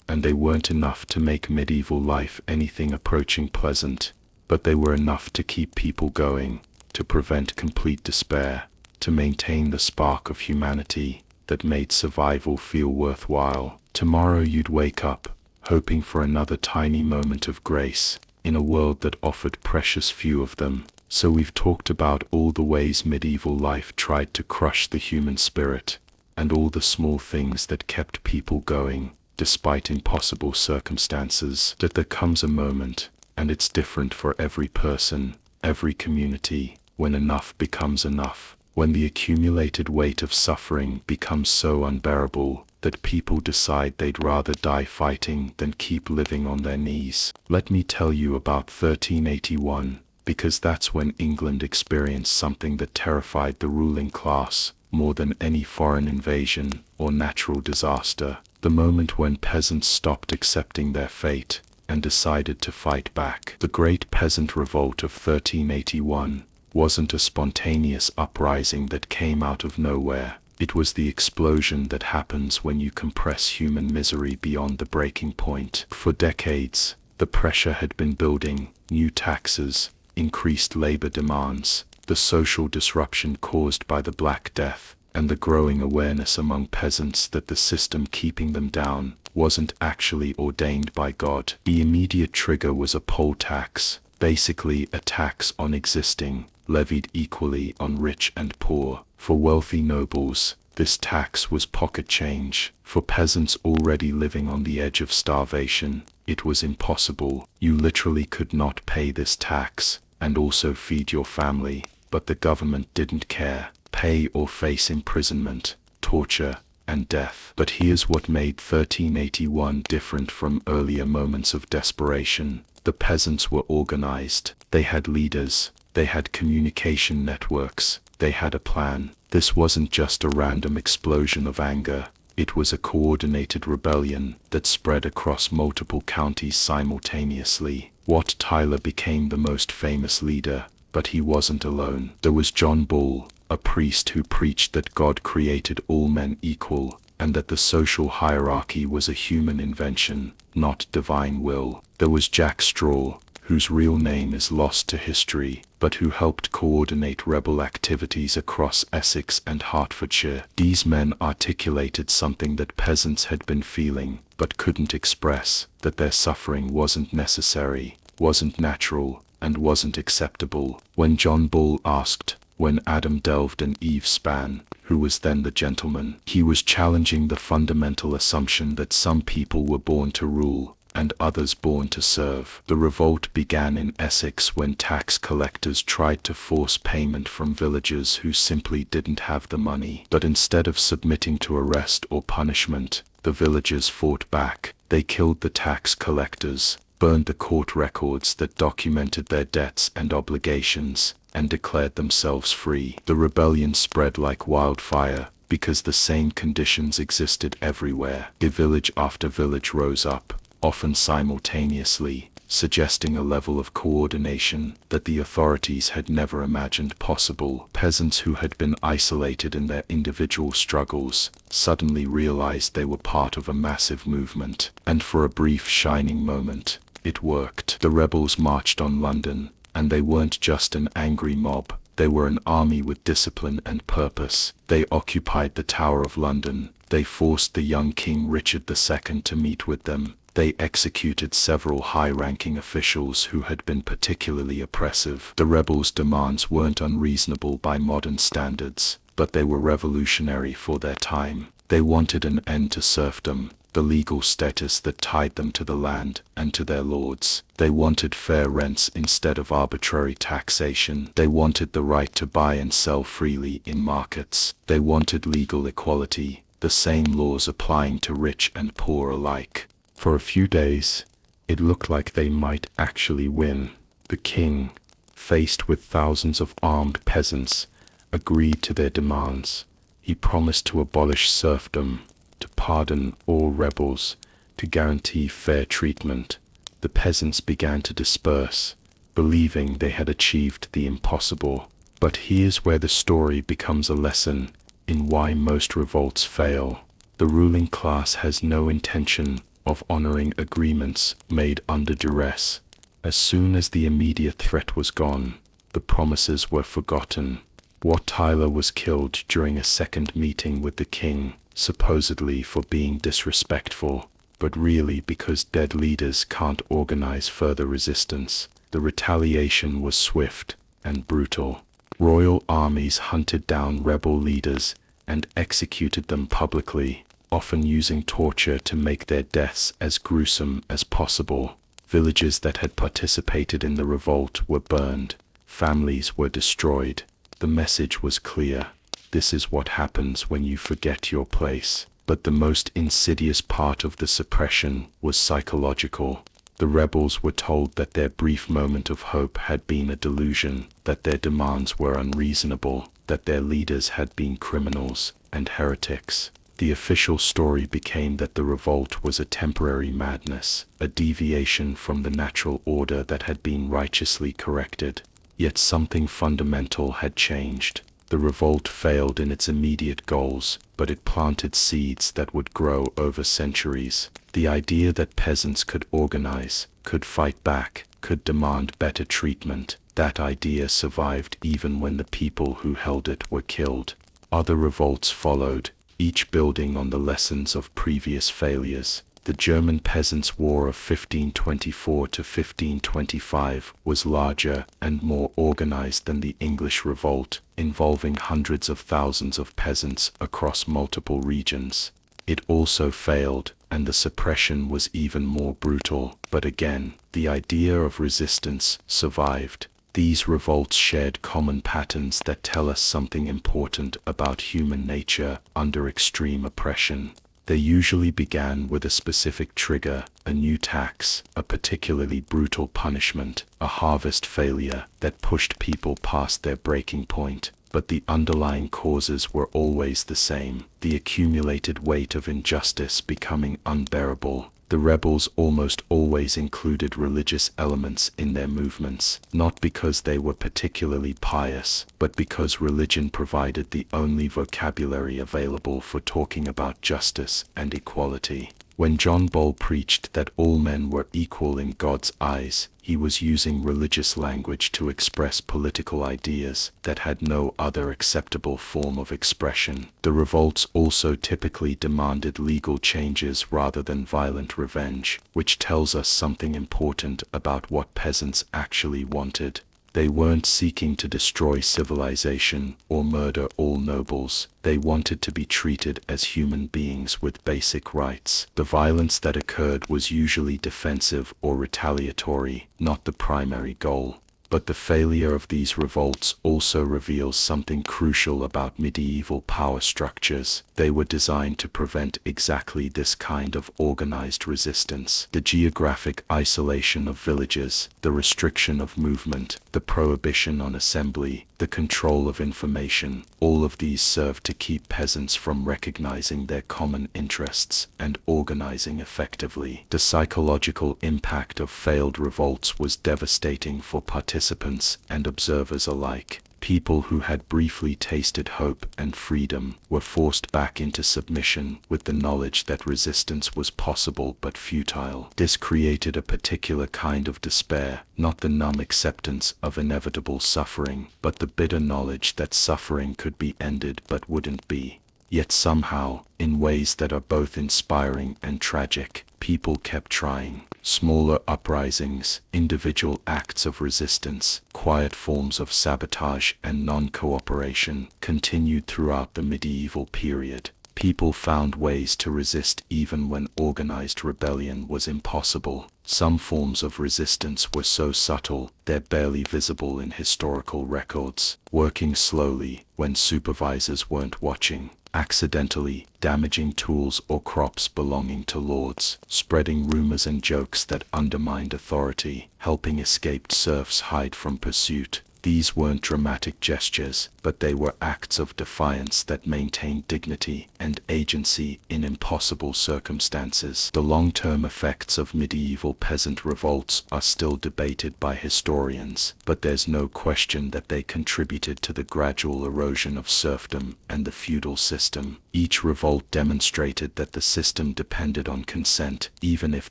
and they weren't enough to make medieval life anything approaching pleasant, but they were enough to keep people going, to prevent complete despair, to maintain the spark of humanity that made survival feel worthwhile. Tomorrow you'd wake up, hoping for another tiny moment of grace, in a world that offered precious few of them. So we've talked about all the ways medieval life tried to crush the human spirit, and all the small things that kept people going, despite impossible circumstances. That there comes a moment, and it's different for every person, every community, when enough becomes enough, when the accumulated weight of suffering becomes so unbearable that people decide they'd rather die fighting than keep living on their knees. Let me tell you about 1381, because that's when England experienced something that terrified the ruling class more than any foreign invasion or natural disaster. The moment when peasants stopped accepting their fate and decided to fight back. The Great Peasant Revolt of 1381 wasn't a spontaneous uprising that came out of nowhere. It was the explosion that happens when you compress human misery beyond the breaking point. For decades, the pressure had been building: new taxes, increased labor demands, the social disruption caused by the Black Death, and the growing awareness among peasants that the system keeping them down wasn't actually ordained by God. The immediate trigger was a poll tax, basically a tax on existing, levied equally on rich and poor. For wealthy nobles, this tax was pocket change. For peasants already living on the edge of starvation, it was impossible. You literally could not pay this tax and also feed your family, but the government didn't care. Pay or face imprisonment, torture, and death. But here's what made 1381 different from earlier moments of desperation. The peasants were organized. They had leaders. They had communication networks. They had a plan. This wasn't just a random explosion of anger. It was a coordinated rebellion that spread across multiple counties simultaneously. Wat Tyler became the most famous leader, but he wasn't alone. There was John Bull, a priest who preached that God created all men equal, and that the social hierarchy was a human invention, not divine will. There was Jack Straw, whose real name is lost to history, but who helped coordinate rebel activities across Essex and Hertfordshire. These men articulated something that peasants had been feeling, but couldn't express: that their suffering wasn't necessary, wasn't natural, and wasn't acceptable. When John Bull asked, "When Adam delved and Eve span, who was then the gentleman?" he was challenging the fundamental assumption that some people were born to rule, and others born to serve. The revolt began in Essex when tax collectors tried to force payment from villagers who simply didn't have the money. But instead of submitting to arrest or punishment, the villagers fought back. They killed the tax collectors, burned the court records that documented their debts and obligations, and declared themselves free. The rebellion spread like wildfire, because the same conditions existed everywhere. Village after village rose up, often simultaneously, suggesting a level of coordination that the authorities had never imagined possible. Peasants who had been isolated in their individual struggles suddenly realized they were part of a massive movement. And for a brief shining moment, it worked. The rebels marched on London, and they weren't just an angry mob. They were an army with discipline and purpose. They occupied the Tower of London. They forced the young King Richard II to meet with them. They executed several high-ranking officials who had been particularly oppressive. The rebels' demands weren't unreasonable by modern standards, but they were revolutionary for their time. They wanted an end to serfdom, the legal status that tied them to the land and to their lords. They wanted fair rents instead of arbitrary taxation. They wanted the right to buy and sell freely in markets. They wanted legal equality, the same laws applying to rich and poor alike. For a few days, it looked like they might actually win. The king, faced with thousands of armed peasants, agreed to their demands. He promised to abolish serfdom, to pardon all rebels, to guarantee fair treatment. The peasants began to disperse, believing they had achieved the impossible. But here's where the story becomes a lesson in why most revolts fail. The ruling class has no intention of honoring agreements made under duress. As soon as the immediate threat was gone, the promises were forgotten. Wat Tyler was killed during a second meeting with the king, supposedly for being disrespectful, but really because dead leaders can't organize further resistance. The retaliation was swift and brutal. Royal armies hunted down rebel leaders and executed them publicly, often using torture to make their deaths as gruesome as possible. Villages that had participated in the revolt were burned. Families were destroyed. The message was clear. This is what happens when you forget your place. But the most insidious part of the suppression was psychological. The rebels were told that their brief moment of hope had been a delusion, that their demands were unreasonable, that their leaders had been criminals and heretics. The official story became that the revolt was a temporary madness, a deviation from the natural order that had been righteously corrected. Yet something fundamental had changed. The revolt failed in its immediate goals, but it planted seeds that would grow over centuries. The idea that peasants could organize, could fight back, could demand better treatment, that idea survived even when the people who held it were killed. Other revolts followed, each building on the lessons of previous failures. The German Peasants' War of 1524 to 1525 was larger and more organized than the English Revolt, involving hundreds of thousands of peasants across multiple regions. It also failed, and the suppression was even more brutal, but again, the idea of resistance survived. These revolts shared common patterns that tell us something important about human nature under extreme oppression. They usually began with a specific trigger, a new tax, a particularly brutal punishment, a harvest failure that pushed people past their breaking point. But the underlying causes were always the same, the accumulated weight of injustice becoming unbearable. The rebels almost always included religious elements in their movements, not because they were particularly pious, but because religion provided the only vocabulary available for talking about justice and equality. When John Bull preached that all men were equal in God's eyes, he was using religious language to express political ideas that had no other acceptable form of expression. The revolts also typically demanded legal changes rather than violent revenge, which tells us something important about what peasants actually wanted. They weren't seeking to destroy civilization or murder all nobles. They wanted to be treated as human beings with basic rights. The violence that occurred was usually defensive or retaliatory, not the primary goal. But the failure of these revolts also reveals something crucial about medieval power structures. They were designed to prevent exactly this kind of organized resistance. The geographic isolation of villages, the restriction of movement, the prohibition on assembly, the control of information, all of these served to keep peasants from recognizing their common interests and organizing effectively. The psychological impact of failed revolts was devastating for participants and observers alike. People who had briefly tasted hope and freedom were forced back into submission with the knowledge that resistance was possible but futile. This created a particular kind of despair, not the numb acceptance of inevitable suffering, but the bitter knowledge that suffering could be ended but wouldn't be. Yet somehow, in ways that are both inspiring and tragic, people kept trying. Smaller uprisings, individual acts of resistance, quiet forms of sabotage and non-cooperation continued throughout the medieval period. People found ways to resist even when organized rebellion was impossible. Some forms of resistance were so subtle they're barely visible in historical records, working slowly when supervisors weren't watching, accidentally damaging tools or crops belonging to lords, spreading rumors and jokes that undermined authority, helping escaped serfs hide from pursuit. These weren't dramatic gestures, but they were acts of defiance that maintained dignity and agency in impossible circumstances. The long-term effects of medieval peasant revolts are still debated by historians, but there's no question that they contributed to the gradual erosion of serfdom and the feudal system. Each revolt demonstrated that the system depended on consent, even if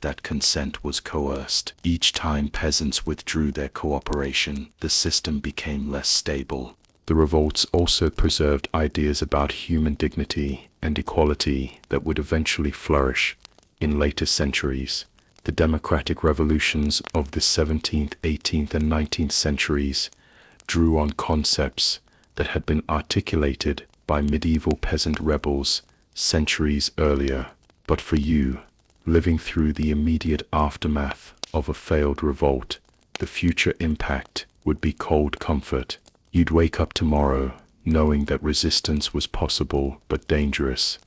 that consent was coerced. Each time peasants withdrew their cooperation, the system became less stable. The revolts also preserved ideas about human dignity and equality that would eventually flourish in later centuries. The democratic revolutions of the 17th, 18th, and 19th centuries drew on concepts that had been articulated by medieval peasant rebels centuries earlier. But for you, living through the immediate aftermath of a failed revolt, the future impact would be cold comfort. You'd wake up tomorrow knowing that resistance was possible but dangerous,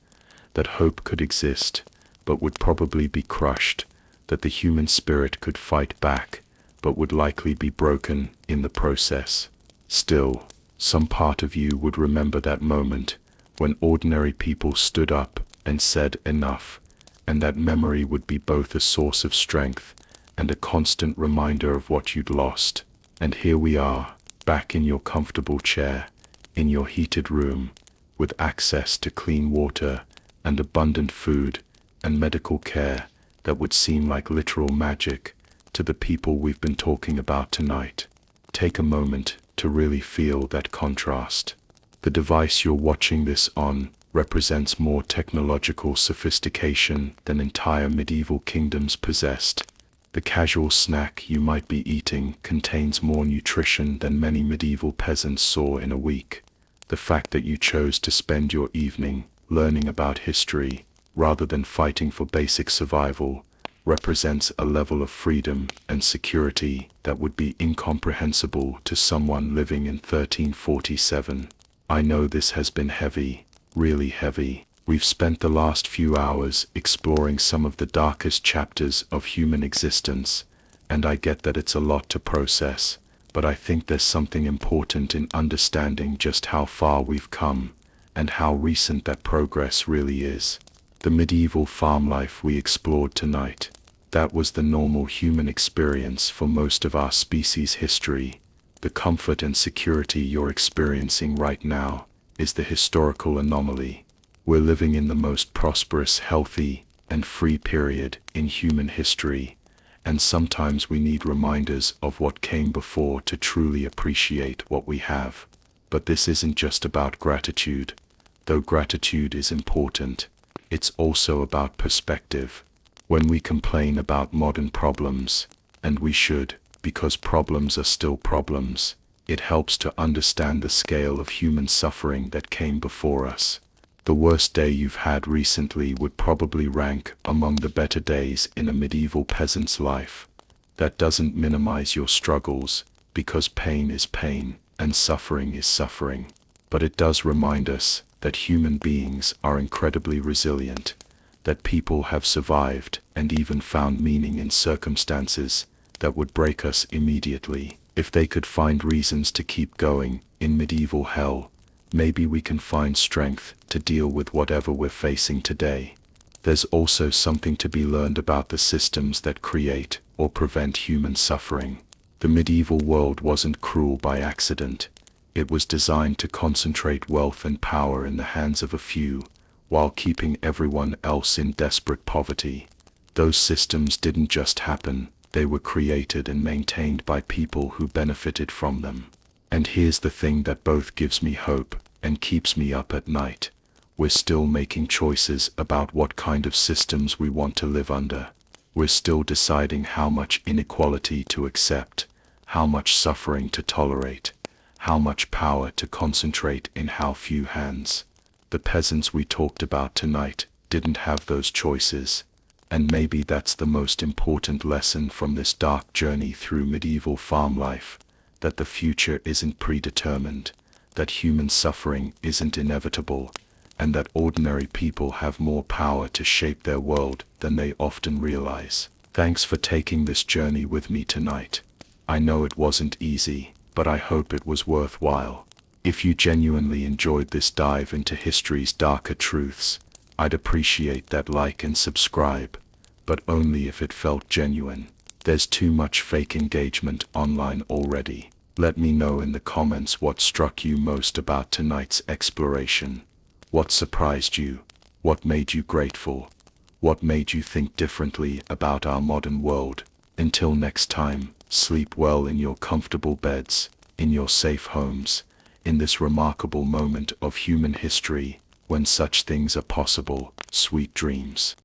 that hope could exist but would probably be crushed, that the human spirit could fight back but would likely be broken in the process. Still, some part of you would remember that moment when ordinary people stood up and said enough, and that memory would be both a source of strength and a constant reminder of what you'd lost. And here we are, back in your comfortable chair, in your heated room, with access to clean water and abundant food and medical care that would seem like literal magic to the people we've been talking about tonight. Take a moment to really feel that contrast. The device you're watching this on represents more technological sophistication than entire medieval kingdoms possessed. The casual snack you might be eating contains more nutrition than many medieval peasants saw in a week. The fact that you chose to spend your evening learning about history rather than fighting for basic survival represents a level of freedom and security that would be incomprehensible to someone living in 1347. I know this has been heavy, really heavy. We've spent the last few hours exploring some of the darkest chapters of human existence, and I get that it's a lot to process, but I think there's something important in understanding just how far we've come, and how recent that progress really is. The medieval farm life we explored tonight, that was the normal human experience for most of our species' history. The comfort and security you're experiencing right now is the historical anomaly. We're living in the most prosperous, healthy, and free period in human history, and sometimes we need reminders of what came before to truly appreciate what we have. But this isn't just about gratitude. Though gratitude is important, it's also about perspective. When we complain about modern problems, and we should, because problems are still problems, it helps to understand the scale of human suffering that came before us. The worst day you've had recently would probably rank among the better days in a medieval peasant's life. That doesn't minimize your struggles, because pain is pain, and suffering is suffering. But it does remind us that human beings are incredibly resilient, that people have survived and even found meaning in circumstances that would break us immediately. If they could find reasons to keep going in medieval hell, maybe we can find strength to deal with whatever we're facing today. There's also something to be learned about the systems that create or prevent human suffering. The medieval world wasn't cruel by accident. It was designed to concentrate wealth and power in the hands of a few, while keeping everyone else in desperate poverty. Those systems didn't just happen, they were created and maintained by people who benefited from them. And here's the thing that both gives me hope and keeps me up at night. We're still making choices about what kind of systems we want to live under. We're still deciding how much inequality to accept, how much suffering to tolerate, how much power to concentrate in how few hands. The peasants we talked about tonight didn't have those choices. And maybe that's the most important lesson from this dark journey through medieval farm life, that the future isn't predetermined, that human suffering isn't inevitable, and that ordinary people have more power to shape their world than they often realize. Thanks for taking this journey with me tonight. I know it wasn't easy, but I hope it was worthwhile. If you genuinely enjoyed this dive into history's darker truths, I'd appreciate that like and subscribe, but only if it felt genuine. There's too much fake engagement online already. Let me know in the comments what struck you most about tonight's exploration. What surprised you? What made you grateful? What made you think differently about our modern world? Until next time, sleep well in your comfortable beds, in your safe homes, in this remarkable moment of human history, when such things are possible. Sweet dreams.